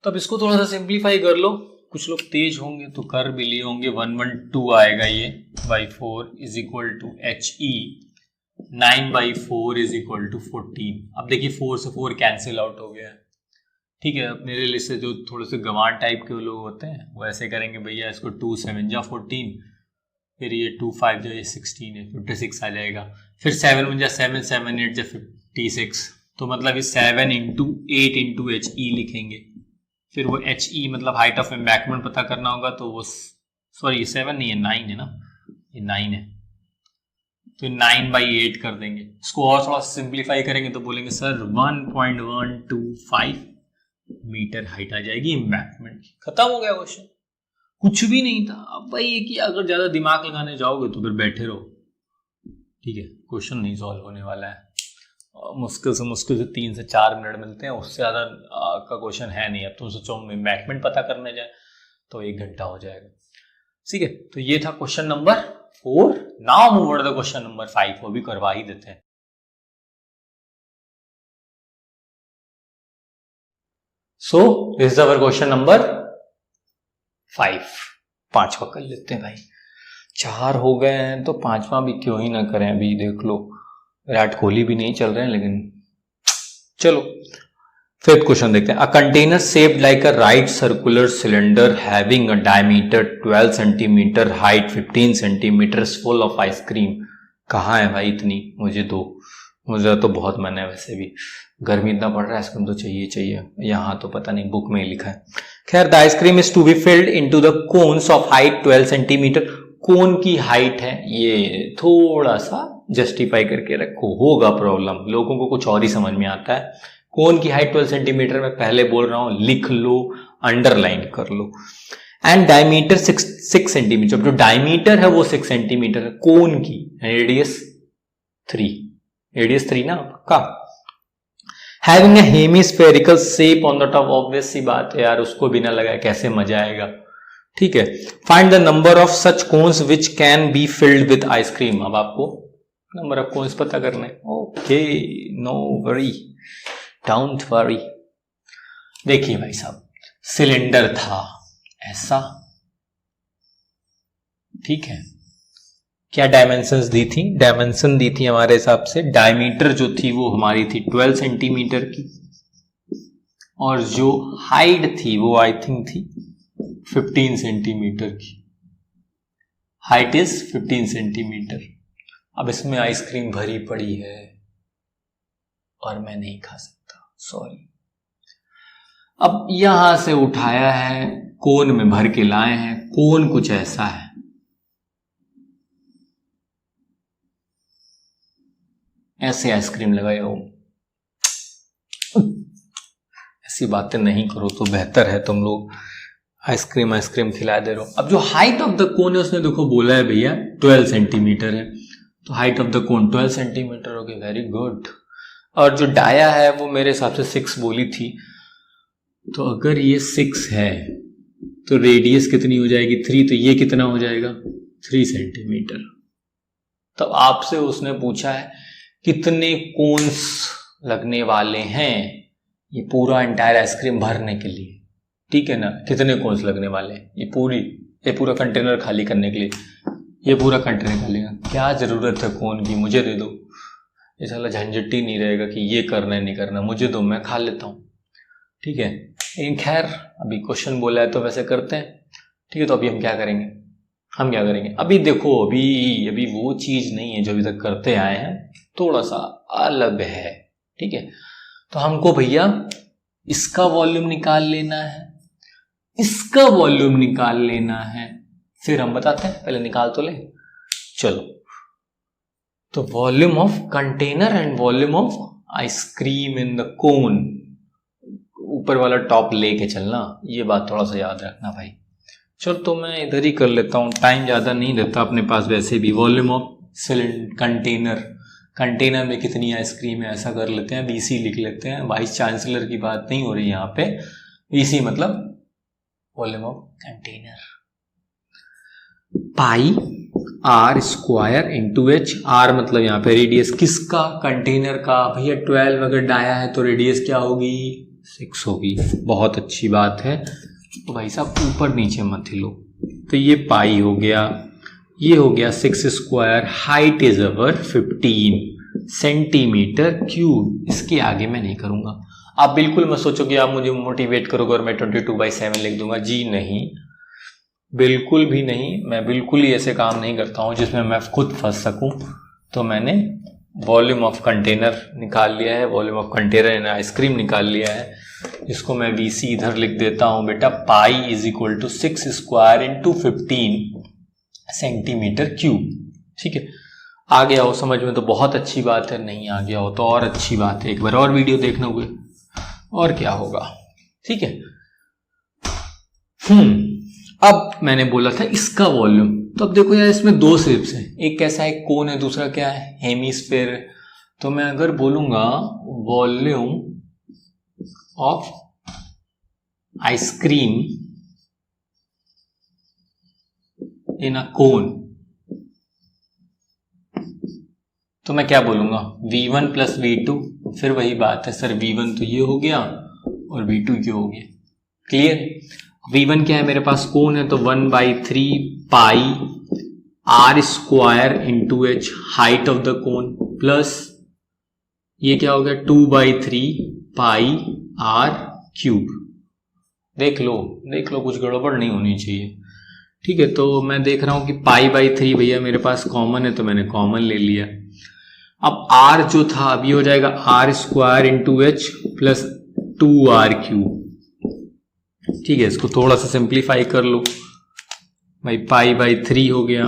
तो अब इसको थोड़ा सा सिंप्लीफाई कर लो, कुछ लोग तेज होंगे तो कर भी लिए होंगे। 112 आएगा ये by 4 is equal to h e 9/4 is equal to 14। अब देखिए 4 से 4 कैंसिल आउट हो गया है, ठीक है। अब मेरे लिए से जो थोड़े से गंवार टाइप के लोग होते हैं वो ऐसे करेंगे, भैया इसको 2 7 जा 14, फिर ये 2 5 जा 16 है 56 आ जाएगा, फिर 7 1 जा 7 7 8 जा 56, तो मतलब ये 7 इंटू 8 इंटू एच ई लिखेंगे। फिर वो एच ई मतलब हाइट ऑफ एम्बैंकमेंट पता करना होगा, तो वो सॉरी 7 नहीं है 9 है ना, ये 9 है, तो 9/8 कर देंगे। इसको और थोड़ा सिंप्लीफाई करेंगे तो बोलेंगे सर 1.125 मीटर हाइट आ जाएगी एम्बैंकमेंट की। खत्म हो गया क्वेश्चन, कुछ भी नहीं था। अब भाई ये कि अगर ज्यादा दिमाग लगाने जाओगे तो फिर बैठे रहो, ठीक है, क्वेश्चन नहीं सॉल्व होने वाला है। मुश्किल से 3 से 4 मिनट मिलते हैं, उससे ज्यादा का क्वेश्चन है नहीं। अब तुम सोचो एम्बैंकमेंट पता करने जाए तो 1 घंटा हो जाएगा, ठीक है। तो ये था question number 4। Now move on to the question number 5, वो भी करवा ही देते हैं। So this is our question number 5। 5वां कर लेते हैं भाई, 4 हो गए हैं तो 5वां भी क्यों ही ना करें। अभी देख लो विराट कोहली भी नहीं चल रहे हैं, लेकिन चलो 5th क्वेश्चन देखते हैं। A container shaped like a right circular cylinder having a diameter 12 centimetre, height 15 centimetre, full of ice cream. कहाँ है भाई इतनी, मुझे दो, मुझे तो बहुत मन है। वैसे भी गर्मी इतना पड़ रहा है, आइसक्रीम तो चाहिए चाहिए। यहाँ तो पता नहीं बुक में ही लिखा है। खैर, the ice cream is to be filled into the cones of height 12 centimetre. Cone की हाइट है, ये थोड़ा सा जस्टिफाई करके रखो, होगा प्रॉब्लम, लोगों को कुछ और ही समझ में आता है। कोन की हाइट 12 सेंटीमीटर, मैं पहले बोल रहा हूं, लिख लो, अंडरलाइन कर लो। एंड डायमीटर 6 सेंटीमीटर, जो डायमीटर है वो 6 सेंटीमीटर है। कोन की रेडियस 3 ना पक्का। Having a hemispherical shape on the top, obvious सी बात है यार, उसको बिना लगाए कैसे मजा आएगा, ठीक है। Find the number of such cones which can be filled with ice cream. अब आपको नंबर ऑफ कोन्स पता करने। Okay, no worry, don't worry. देखिए भाई साहब, सिलेंडर था ऐसा, ठीक है। क्या डायमेंशंस दी थी? डायमेंशन दी थी हमारे हिसाब से, डायमीटर जो थी वो हमारी थी 12 सेंटीमीटर की, और जो हाइट थी वो आई थिंक थी 15 सेंटीमीटर की। Height is 15 centimetre. अब इसमें आइसक्रीम भरी पड़ी है और मैं नहीं खा सकता, सॉरी। अब यहां से उठाया है, कोन में भर के लाए हैं। कोन कुछ ऐसा है, ऐसे आइसक्रीम लगाए हो। ऐसी बातें नहीं करो तो बेहतर है, तुम लोग आइसक्रीम खिला दे रहे हो। अब जो हाइट ऑफ द कोन है उसने देखो बोला है भैया 12 सेंटीमीटर है, तो height of the cone 12 centimetre हो गई, वेरी गुड। और जो डाया है वो मेरे हिसाब से 6 बोली थी, तो अगर ये 6 है तो रेडियस कितनी हो जाएगी 3, तो ये कितना हो जाएगा 3 सेंटीमीटर। तो आपसे उसने पूछा है कितने कोन्स लगने वाले हैं ये पूरा एंटायर आइसक्रीम भरने के लिए, ठीक है ना। कितने कोन्स लगने वाले हैं ये पूरा कंटेनर खाली करने के लिए, ये पूरा कंटेनर खाली। क्या जरूरत है कोन की, मुझे दे दो, ये साला झंझट ही नहीं रहेगा कि ये करना है नहीं करना, मुझे दो, मैं खा लेता हूँ, ठीक है। लेकिन खैर अभी क्वेश्चन बोला है तो वैसे करते हैं, ठीक है। तो अभी हम क्या करेंगे, हम क्या करेंगे, अभी देखो अभी वो चीज नहीं है जो अभी तक करते आए हैं, थोड़ा सा अलग है, ठीक है। तो हमको भैया इसका वॉल्यूम निकाल लेना है, इसका वॉल्यूम निकाल लेना है, फिर हम बताते हैं, पहले निकाल तो ले। चलो, तो volume of container and volume of ice cream in the cone, ऊपर वाला टॉप लेके चलना, ये बात थोड़ा सा याद रखना भाई। चलो तो मैं इधर ही कर लेता हूँ, टाइम ज़्यादा नहीं देता अपने पास वैसे भी। वॉल्यूम ऑफ कंटेनर, कंटेनर में कितनी आइसक्रीम है ऐसा कर लेते हैं, VC लिख लेते हैं। वाइस चांसलर की बात नहीं हो रही यहाँ पे, VC मतलब volume of container. Pi R square into H, R मतलब यहाँ पे रेडियस किसका, कंटेनर का। भैया 12 अगर डाया है तो रेडियस क्या होगी, 6 होगी। बहुत अच्छी बात है। तो भाई साहब ऊपर नीचे मत हिलो, तो ये पाई हो गया, ये हो गया 6 square, height is our 15 centimetre cube. इसके आगे मैं नहीं करूंगा। आप बिल्कुल मत सोचो कि आप मुझे मोटिवेट करोगे और मैं 22/7 लिख दूंगा, जी नहीं, बिल्कुल भी नहीं। मैं बिल्कुल ही ऐसे काम नहीं करता हूं जिसमें मैं खुद फंस सकूं। तो मैंने वॉल्यूम ऑफ कंटेनर निकाल लिया है, volume of container and ice cream निकाल लिया है, जिसको मैं VC इधर लिख देता हूं बेटा। Pi is equal to 6 square into 15 centimetre cube, ठीक है। आ गया हो समझ में तो बहुत अच्छी बात है, नहीं आ गया हो तो और अच्छी बात है, एक बार और वीडियो देखना हुए और क्या होगा, ठीक है। अब मैंने बोला था इसका वॉल्यूम, तो अब देखो यार इसमें दो शेप्स हैं, एक कैसा है, कोन है, दूसरा क्या है, हेमीस्फेयर। तो मैं अगर बोलूंगा वॉल्यूम ऑफ आइसक्रीम इन अ कोन, तो मैं क्या बोलूंगा, V1 प्लस V2। फिर वही बात है सर, V1 तो ये हो गया और V2 ये हो गया, क्लियर। V1 क्या है मेरे पास, कोन है, तो 1/3 पाई R square into H, height of the cone, plus ये क्या हो गया 2/3 पाई R क्यूब। देख लो कुछ गड़बड़ नहीं होनी चाहिए, ठीक है। तो मैं देख रहा हूं कि पाई/3 भैया मेरे पास कॉमन है, तो मैंने कॉमन ले लिया। अब R जो था अभी हो जाएगा R square into H plus 2R cube, ठीक है। इसको थोड़ा सा सिंप्लीफाई कर लो भाई, पाई/3 हो गया।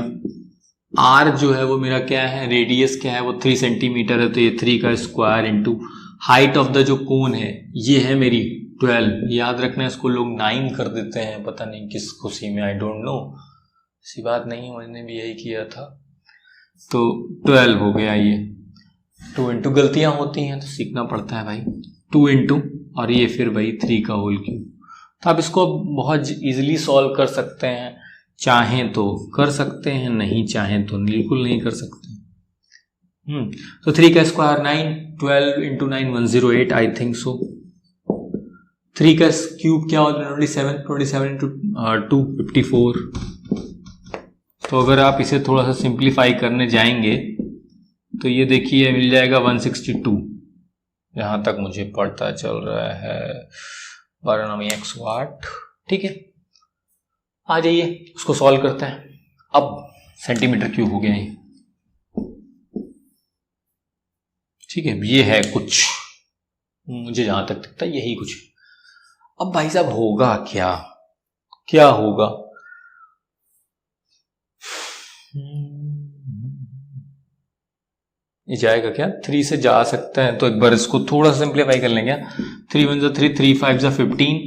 R जो है वो मेरा क्या है, रेडियस क्या है, वो 3 सेंटीमीटर है, तो ये 3 का square into height of the जो कोन है ये है मेरी 12। याद रखना, इसको लोग 9 कर देते हैं, पता नहीं किस खुशी में, आई डोंट नो, ऐसी बात नहीं, मैंने भी यही किया था। तो 12 हो गया, ये 2 इंटू, गलतियां होती हैं तो सीखना पड़ता है भाई, 2 इंटू और ये फिर भाई 3 का होल क्यूब। तो आप इसको बहुत इजीली सॉल्व कर सकते हैं, चाहें तो कर सकते हैं, नहीं चाहें तो बिल्कुल नहीं कर सकते। तो 3 का square 9, 12 into 9 108 I think so. 3 का क्यूब क्या होता है 27 इंटू 2 54। तो अगर आप इसे थोड़ा सा सिंप्लीफाई करने जाएंगे तो ये देखिए मिल जाएगा 162, जहां तक मुझे पता चल रहा है 12 108, ठीक है। आ जाइए उसको सॉल्व करते हैं। अब सेंटीमीटर क्यूब हो गया ये, ठीक है। ये है कुछ, मुझे जहां तक दिखता है यही कुछ। अब भाई साहब होगा क्या होगा, ये जाएगा क्या, 3 से जा सकते हैं, तो एक बार इसको थोड़ा सिंप्लीफाई कर लेंगे। 3 1 जा 3, 3 5 जा 15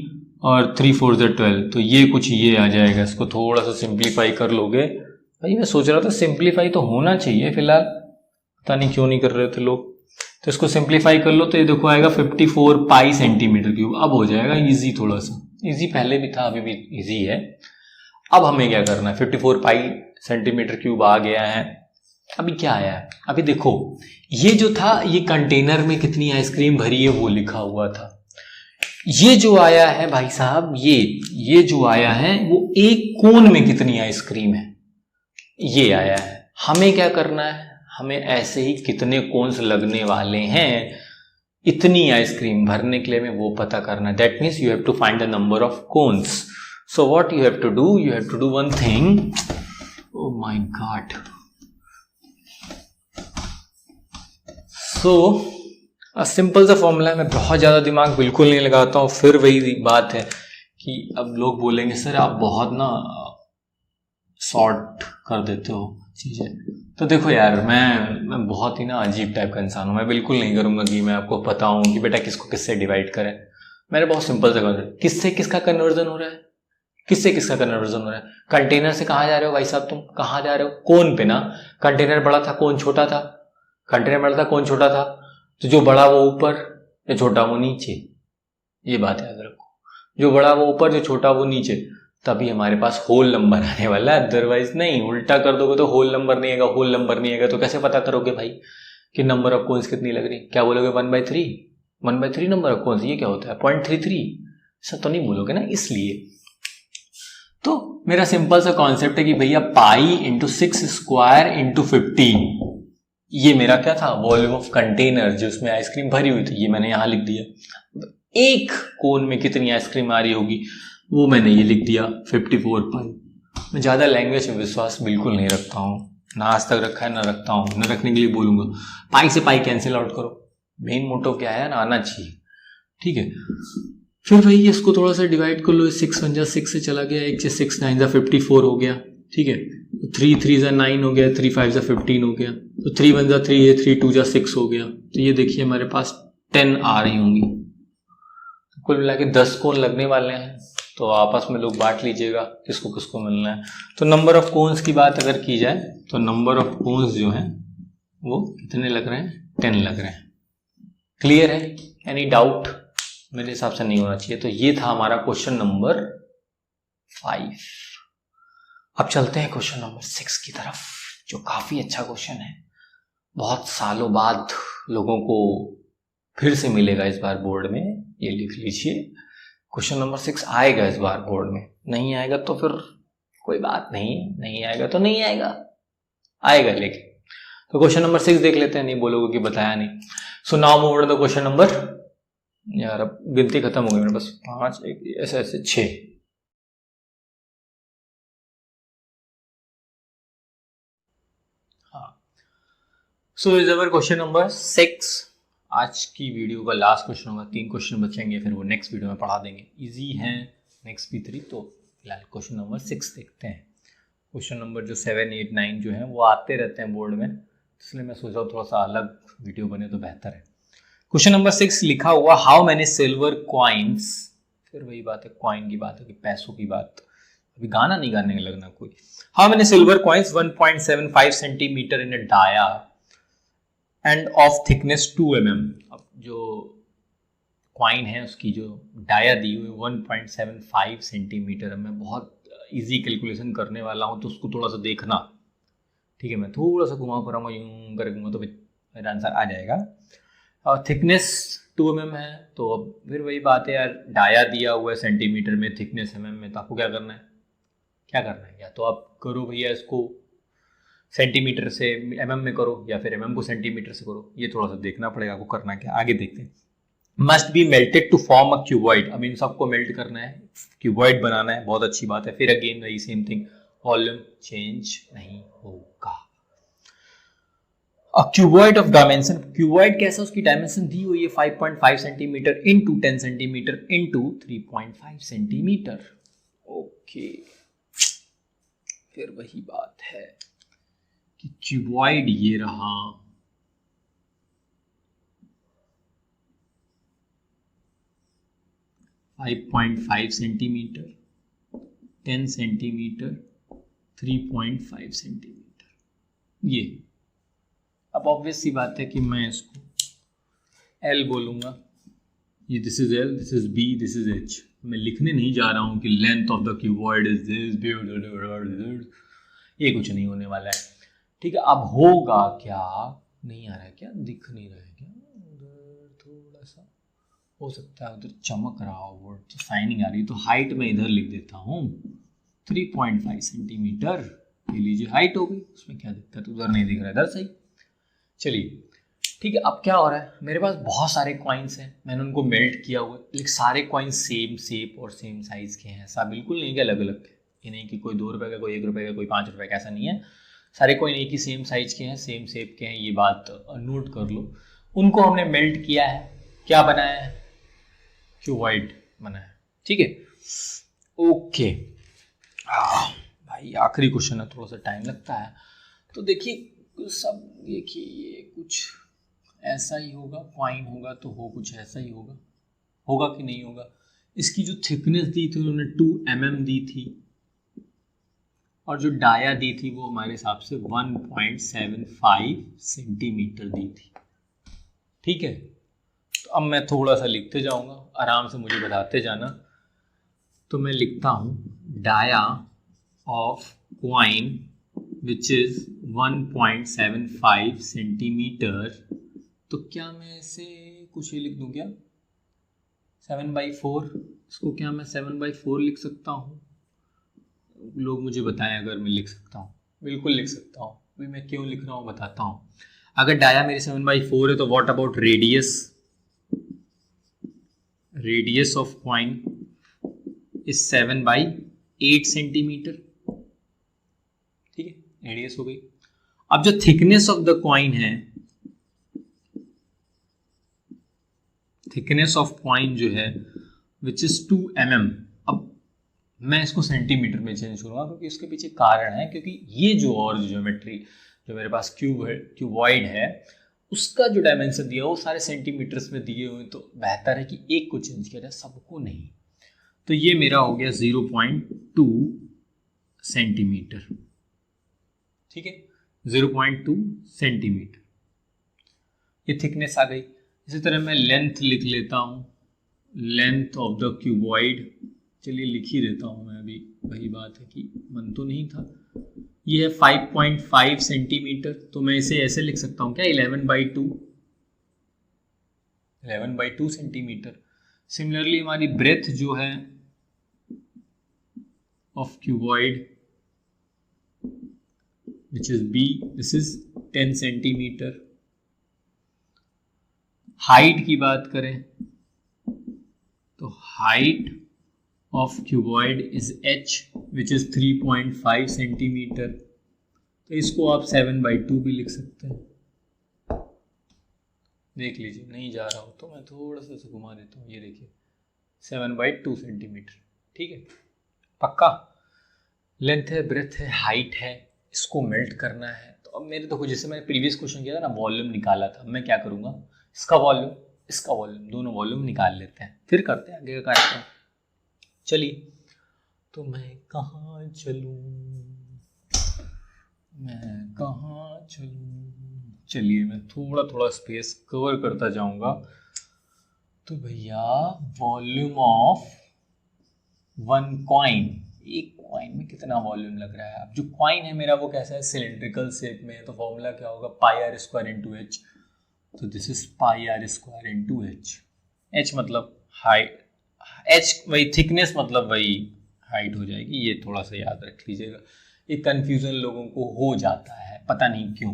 और 3 4 जा 12, तो ये कुछ ये आ जाएगा। इसको थोड़ा सा सिंप्लीफाई कर लोगे भाई, मैं सोच रहा था सिंप्लीफाई तो होना चाहिए, फिलहाल पता नहीं क्यों नहीं कर रहे थे लोग। तो इसको सिंप्लीफाई कर लो, तो ये देखो आएगा 54 पाई सेंटीमीटर क्यूब। अब हो जाएगा इजी, थोड़ा सा इजी पहले भी था, अभी भी इजी है। अब हमें क्या करना है, 54 पाई सेंटीमीटर क्यूब आ गया है। अभी क्या आया है, अभी देखो ये जो था, ये कंटेनर में कितनी आइसक्रीम भरी है वो लिखा हुआ था। ये जो आया है भाई साहब, ये जो आया है वो एक कोन में कितनी आइसक्रीम है, ये आया है। हमें क्या करना है, हमें ऐसे ही कितने कोन्स लगने वाले हैं इतनी आइसक्रीम भरने के लिए हमें वो पता करना। That means you have to find the number of cones. So what you have to do one thing, oh my God. So simple सा फॉर्मूला है, मैं बहुत ज़्यादा दिमाग बिल्कुल नहीं लगाता हूँ। फिर वही बात है कि अब लोग बोलेंगे सर आप बहुत ना शॉर्ट कर देते हो चीज़ें। तो देखो यार, मैं बहुत ही ना अजीब टाइप का इंसान हूँ। मैं बिल्कुल नहीं करूँगा कि मैं आपको बताऊँ कि बेटा किसको किससे डिवाइड करें। मैंने बहुत सिंपल सा कॉन्सेप्ट, किससे किसका कन्वर्जन हो रहा है, किससे किसका कन्वर्जन हो रहा है। कंटेनर से कहाँ जा रहे हो भाई साहब, तुम कहाँ जा रहे हो, कौन पे ना। कंटेनर बड़ा था, कौन छोटा था, कंटेनर बड़ा था, कौन छोटा था। तो जो बड़ा वो ऊपर, जो छोटा वो नीचे, ये बात याद रखो। जो बड़ा वो ऊपर, जो छोटा वो नीचे, तभी हमारे पास होल नंबर आने वाला है। अदरवाइज नहीं, उल्टा कर दोगे तो होल नंबर नहीं आएगा। होल नंबर नहीं आएगा तो कैसे पता करोगे भाई कि नंबर ऑफ कॉइंस कितनी लग रही। क्या बोलोगे 1/3, 1/3 नंबर ऑफ कॉइंस, ये क्या होता है 0.33, ऐसा तो नहीं बोलोगे ना। इसलिए तो मेरा सिंपल सा कॉन्सेप्ट है कि भैया पाई इंटू 6 स्क्वायर इंटू 15, ये मेरा क्या था, वॉल्यूम ऑफ कंटेनर जो उसमें आइसक्रीम भरी हुई थी, ये मैंने यहां लिख दिया। एक कोन में कितनी आइसक्रीम आ रही होगी वो मैंने ये लिख दिया 54 पाई। मैं ज़्यादा लैंग्वेज में विश्वास बिल्कुल नहीं रखता हूँ, ना आज तक रखा है ना रखता हूँ, ना रखने के लिए बोलूँगा। पाई से पाई कैंसिल आउट करो, मेन मोटिव क्या है ना, आना चाहिए। ठीक है, फिर भाई इसको थोड़ा सा डिवाइड कर लो। 6 1 जा 6 से चला गया, 1 से 6 9 जा 54 हो गया। ठीक है, 3 3 जा 9 हो गया, 3 5 जा 15 हो गया, तो 3 1 जा 3 है, 3 2 जा 6 हो गया। तो ये देखिए हमारे पास 10 आ रही होंगी। कुल मिला के 10 कोन लगने वाले हैं, तो आपस में लोग बांट लीजिएगा किसको किसको मिलना है। तो नंबर ऑफ कोन्स की बात अगर की जाए तो नंबर ऑफ कोन्स जो हैं वो कितने लग रहे हैं, 10 लग रहे हैं। क्लियर है, एनी डाउट? मेरे हिसाब से नहीं होना चाहिए। तो ये था हमारा क्वेश्चन नंबर 5। अब चलते हैं क्वेश्चन नंबर 6 की तरफ, जो काफी अच्छा क्वेश्चन है। बहुत सालों बाद लोगों को फिर से मिलेगा इस बार बोर्ड में, ये लिख लीजिए। क्वेश्चन नंबर 6 आएगा इस बार बोर्ड में, नहीं आएगा तो फिर कोई बात नहीं, नहीं आएगा तो नहीं आएगा, आएगा लेकिन। तो क्वेश्चन नंबर 6 देख लेते हैं, नहीं बोलोगे कि बताया नहीं। सो now move on the question number, यार अब गिनती खत्म हो गई मेरे पास, 5 1 ऐसे ऐसे 6। हाँ, so is our question number 6। आज की वीडियो का लास्ट क्वेश्चन होगा, 3 क्वेश्चन बचेंगे, फिर वो नेक्स्ट वीडियो में पढ़ा देंगे। इजी है नेक्स्ट भी 3। तो फिलहाल क्वेश्चन नंबर 6 देखते हैं। क्वेश्चन नंबर जो 7 8 9 जो है वो आते रहते हैं बोर्ड में, इसलिए मैं सोच रहा हूँ थोड़ा सा अलग वीडियो बने तो बेहतर है। क्वेश्चन नंबर 6 लिखा हुआ, हाउ मैनी सिल्वर कॉइन्स, फिर वही बात है, कॉइन की बात है कि पैसों की बात, अभी गाना नहीं गाने लगना कोई। How many silver coins 1.75 centimetre in a dia and of thickness 2 mm। अब जो कॉइन है उसकी जो डाया दी हुई 1.75 सेंटीमीटर, मैं बहुत इजी कैलकुलेशन करने वाला हूँ तो उसको थोड़ा सा देखना। ठीक है, मैं थोड़ा सा घुमा फिराऊंगा, यूं करूँगा तो मेरा आंसर आ जाएगा। और थिकनेस 2 mm है, तो अब फिर वही बात है यार, डाया दिया हुआ है सेंटीमीटर में, थिकनेस mm में, तो आपको क्या करना है, क्या करना है, या तो आप करो भैया इसको सेंटीमीटर से mm में करो, या फिर mm को सेंटीमीटर से करो, ये थोड़ा सा देखना पड़ेगा आपको करना क्या। आगे देखते हैं। Must be melted to form a cuboid, अब इन सबको मेल्ट करना है, क्यूबॉइड बनाना है, बहुत अच्छी बात है। फिर अगेन वही सेम थिंग, वॉल्यूम चेंज नहीं होगा। क्यूबॉइड ऑफ डायमेंशन, क्यूबॉइड कैसा, उसकी डायमेंशन दी हुई है 5.5 centimetre into 10 centimetre into 3.5 centimetre. Okay, फिर वही बात है कि क्यूबॉइड ये रहा, फाइव 5 सेंटीमीटर, 10 सेंटीमीटर, 3.5 सेंटीमीटर, ये। अब ऑब्वियस सी बात है कि मैं इसको L बोलूंगा, ये this is L, this is B, this is H। मैं लिखने नहीं जा रहा हूं कि length of the cuboid is this, ये कुछ नहीं होने वाला है। ठीक है, अब होगा क्या, नहीं आ रहा है क्या, दिख नहीं रहा है क्या, उधर थोड़ा सा हो सकता है, उधर चमक रहा हो वर्ड, तो शाइनिंग आ रही है, तो हाइट में इधर लिख देता हूँ 3.5 सेंटीमीटर। ये लीजिए हाइट हो गई, उसमें क्या दिक्कत, उधर नहीं दिख रहा है, इधर सही। चलिए ठीक है, अब क्या हो रहा है, मेरे पास बहुत सारे कॉइन्स हैं, मैंने उनको मेल्ट किया हुआ है, लेकिन सारे कॉइन्स सेम शेप और सेम साइज के हैं, ऐसा बिल्कुल नहीं कि अलग अलग के। ये नहीं कि कोई 2 रुपए का, कोई 1 रुपए का, कोई 5 रुपए का, ऐसा नहीं है। सारे कॉइन एक ही सेम साइज के हैं, सेम शेप के हैं, ये बात नोट कर लो। उनको हमने मेल्ट किया है, क्या बनाया है, क्यूबॉइड बना है। ठीक है, ओके। भाई आखिरी क्वेश्चन है, थोड़ा सा टाइम लगता है। तो देखिए सब, देखिए ये कुछ ऐसा ही होगा, कॉइन होगा तो हो कुछ ऐसा ही होगा, होगा कि नहीं होगा। इसकी जो थिकनेस दी थी उन्होंने 2 mm दी थी, और जो डाया दी थी वो हमारे हिसाब से 1.75 सेंटीमीटर दी थी। ठीक है, तो अब मैं थोड़ा सा लिखते जाऊंगा, आराम से मुझे बताते जाना। तो मैं लिखता हूं dia of coin which is 1.75 centimetre. तो क्या मैं इसे कुछ ही लिख दूं क्या, 7/4, इसको क्या मैं 7/4 लिख सकता हूँ? लोग मुझे बताएं अगर मैं लिख सकता हूँ। बिल्कुल लिख सकता हूँ, भाई मैं क्यों लिख रहा हूँ बताता हूँ। अगर डाया मेरी 7/4 है तो what about radius, radius of coin is 7/8 centimetre. ठीक है, रेडियस हो गई। अब जो थिकनेस ऑफ द कॉइन है, थिकनेस ऑफ कॉइन जो है विच इज 2 mm। अब मैं इसको सेंटीमीटर में चेंज करूंगा क्योंकि इसके पीछे कारण है, क्योंकि ये जो और ज्योमेट्री जो मेरे पास क्यूब है, क्यूबॉइड है, उसका जो डायमेंशन दिया वो सारे सेंटीमीटर्स में दिए हुए, तो बेहतर है कि एक को चेंज किया जाए, सबको नहीं। तो ये मेरा हो गया 0.2 सेंटीमीटर। ठीक है, 0.2 सेंटीमीटर, ये थिकनेस आ गई। इसी तरह मैं लेंथ लिख लेता हूँ, लेंथ ऑफ द क्यूबॉइड, चलिए लिख ही देता हूँ मैं अभी, वही बात है कि मन तो नहीं था। ये है 5.5 सेंटीमीटर, तो मैं इसे ऐसे लिख सकता हूँ क्या, 11/2 सेंटीमीटर। सिमिलरली हमारी ब्रेथ जो है of cuboid which is b, this is 10 centimetre. Height की बात करें तो height of cuboid is h which is 3.5 centimetre. तो इसको आप 7/2 भी लिख सकते हैं। देख लीजिए, नहीं जा रहा हो तो मैं थोड़ा सा घुमा देता हूँ, ये देखिए 7/2 सेंटीमीटर। ठीक है, पक्का। लेंथ है, ब्रेथ है, हाइट है, इसको मेल्ट करना है। तो अब मेरे देखो, जैसे मैंने प्रीवियस क्वेश्चन किया था ना, वॉल्यूम निकाला था, मैं क्या करूँगा, इसका वॉल्यूम, इसका वॉल्यूम, दोनों वॉल्यूम निकाल लेते हैं, फिर करते हैं आगे का कार्यक्रम। चलिए, तो मैं कहाँ चलूँ, मैं कहाँ चलूँ, चलिए मैं थोड़ा थोड़ा स्पेस कवर करता जाऊंगा। तो भैया वॉल्यूम ऑफ वन कॉइन, एक कॉइन में कितना वॉल्यूम लग रहा है। अब जो कॉइन है मेरा वो कैसा है, सिलिंड्रिकल शेप में है, तो फॉर्मूला क्या होगा, πr² इंटू एच। तो this is πr² into H. H मतलब हाइट, एच वही थिकनेस मतलब वही हाइट हो जाएगी। ये थोड़ा सा याद रख लीजिएगा, ये कंफ्यूजन लोगों को हो जाता है, पता नहीं क्यों।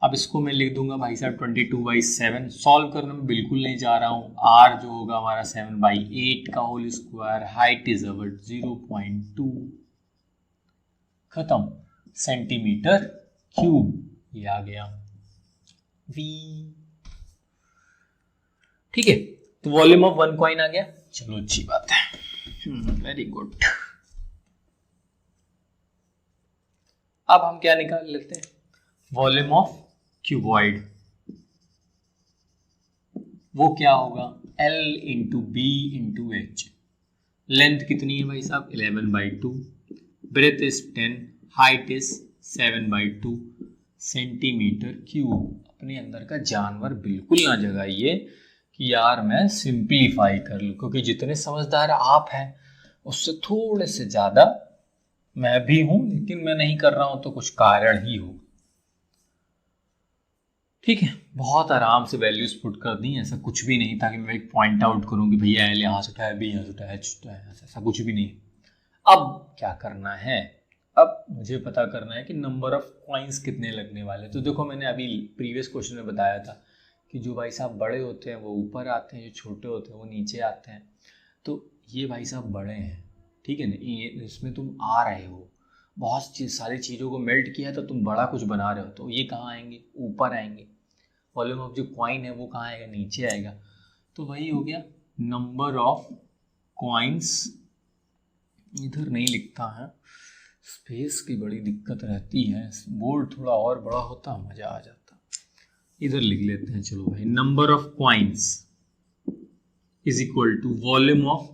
अब इसको मैं लिख दूंगा भाई साहब 22/7। सॉल्व करने में बिल्कुल नहीं जा रहा हूँ। आर जो होगा हमारा 7/8 का whole square, height is our 0.2, खत्म, सेंटीमीटर क्यूब, ये आ गया V। ठीक है, तो वॉल्यूम ऑफ वन कॉइन आ गया। चलो अच्छी बात है, वेरी गुड। अब हम क्या निकाल लेते हैं, वॉल्यूम ऑफ क्यूबॉइड, वो क्या होगा, L into B into h. Length कितनी है भाई साहब, 11/2, breadth is 10, height is 7/2 centimetre cube. अपने अंदर का जानवर बिल्कुल ना जगाइए कि यार मैं सिंप्लीफाई कर लूँ, क्योंकि जितने समझदार आप हैं उससे थोड़े से ज़्यादा मैं भी हूँ, लेकिन मैं नहीं कर रहा हूँ तो कुछ कारण ही हो। ठीक है, बहुत आराम से वैल्यूज पुट कर दी, ऐसा कुछ भी नहीं था कि मैं एक पॉइंट आउट करूँ कि भैया एल यहाँ से उठाया, बी यहाँ से उठाया, एच उठाया, ऐसा कुछ भी नहीं। अब क्या करना है, अब मुझे पता करना है कि नंबर ऑफ कॉइन्स कितने लगने वाले। तो देखो मैंने अभी प्रीवियस क्वेश्चन में बताया था कि जो भाई साहब बड़े होते हैं वो ऊपर आते हैं, जो छोटे होते हैं वो नीचे आते हैं। तो ये भाई साहब बड़े हैं, ठीक है ना, इसमें तुम आ रहे हो, बहुत सारी चीज़ों को मेल्ट किया तो तुम बड़ा कुछ बना रहे हो, तो ये कहाँ आएंगे, ऊपर आएंगे। वॉल्यूम ऑफ जो कॉइन है वो कहाँ आएगा, नीचे आएगा। तो वही हो गया नंबर ऑफ कॉइन्स। इधर नहीं लिखता है, स्पेस की बड़ी दिक्कत रहती है, बोर्ड थोड़ा और बड़ा होता मज़ा आ जाता। इधर लिख लेते हैं, चलो भाई, number of coins is equal to volume of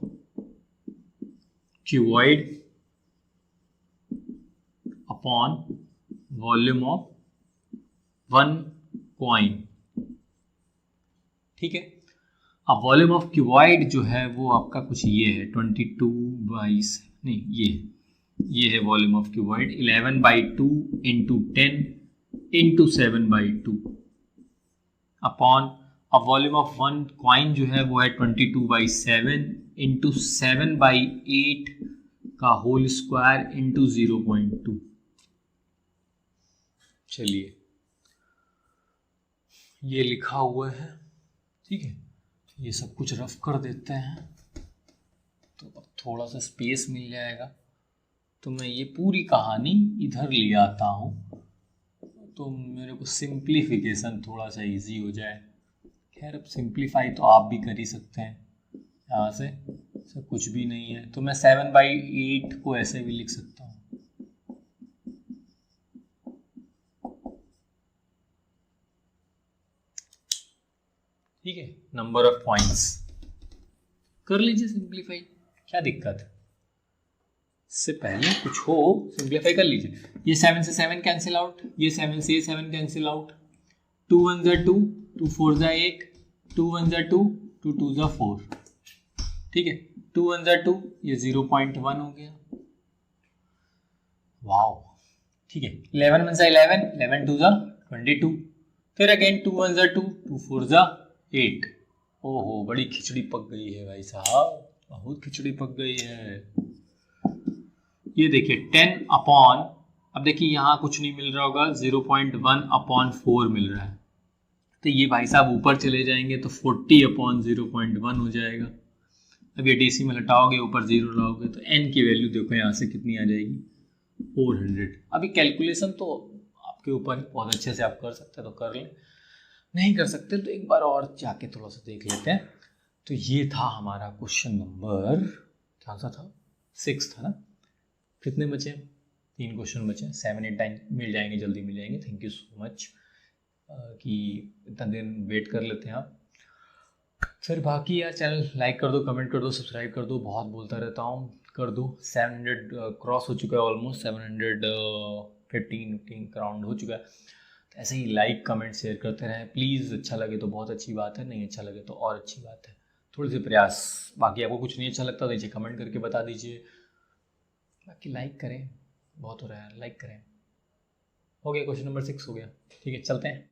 cuboid upon volume of one coin. ठीक है, अब वॉल्यूम ऑफ क्यूबॉइड जो है वो आपका कुछ ये है 22/, नहीं ये है volume of cuboid 11/2 into 10 into 7/2 upon, अब वॉल्यूम ऑफ वन कॉइन जो है वो है 22/7 इंटू 7/8 का होल स्क्वायर इंटू 0.2। चलिए ये लिखा हुआ है, ठीक है, ये सब कुछ रफ कर देते हैं तो अब थोड़ा सा स्पेस मिल जाएगा। तो मैं ये पूरी कहानी इधर ले आता हूँ तो मेरे को सिंप्लीफिकेशन थोड़ा सा इजी हो जाए। खैर अब सिंप्लीफाई तो आप भी कर ही सकते हैं, यहाँ से सब कुछ भी नहीं है तो मैं 7/8 को ऐसे भी लिख सकता हूँ। ठीक है, नंबर ऑफ पॉइंट्स कर लीजिए सिंप्लीफाई, क्या दिक्कत है, इससे पहले कुछ हो सिंप्लीफाई कर लीजिए। ये 7 से 7 कैंसिल आउट, ये 7 से 7 कैंसिल आउट, 2 1 जा 2, 2 4 जा 1, 2 1 जा 2, 2 2 जा 4। ठीक है, 2 1 जा 2, ये 0.1 हो गया। वाओ, ठीक है, 11 1 जा 11, 11 2 जा 22, फिर अगेन 2 1 जा 2, 2 4 जा 8। ओहो बड़ी खिचड़ी पक गई है भाई साहब, बहुत खिचड़ी पक गई है। ये देखिए 10 अपॉन, अब देखिए यहाँ कुछ नहीं मिल रहा होगा, 0.1/4 मिल रहा है, तो ये भाई साहब ऊपर चले जाएंगे तो 40/0.1 हो जाएगा। अब ये DC में हटाओगे, ऊपर 0 लाओगे तो n की वैल्यू देखो यहाँ से कितनी आ जाएगी, 400। अभी कैलकुलेशन तो आपके ऊपर है, बहुत अच्छे से आप कर सकते हैं तो कर लें, नहीं कर सकते तो एक बार और जाके थोड़ा सा देख लेते हैं। तो ये था हमारा क्वेश्चन नंबर, कौन सा था, 6 था ना। कितने बचे, 3 क्वेश्चन बचे, 7 8 9 मिल जाएंगे, जल्दी मिल जाएंगे। थैंक यू सो मच कि इतना दिन वेट कर लेते हैं आप। फिर बाकी यार चैनल लाइक कर दो, कमेंट कर दो, सब्सक्राइब कर दो, बहुत बोलता रहता हूँ, कर दो। 700 क्रॉस हो चुका है, ऑलमोस्ट 715 अराउंड हो चुका है। तो ऐसे ही लाइक कमेंट शेयर करते रहें प्लीज़। अच्छा लगे तो बहुत अच्छी बात है, नहीं अच्छा लगे तो और अच्छी बात है, थोड़े से प्रयास। बाकी आपको कुछ नहीं अच्छा लगता तो नीचे कमेंट करके बता दीजिए। बाकी लाइक करें, बहुत हो रहा है, लाइक करें। हो गया, क्वेश्चन नंबर 6 हो गया। ठीक है, चलते हैं।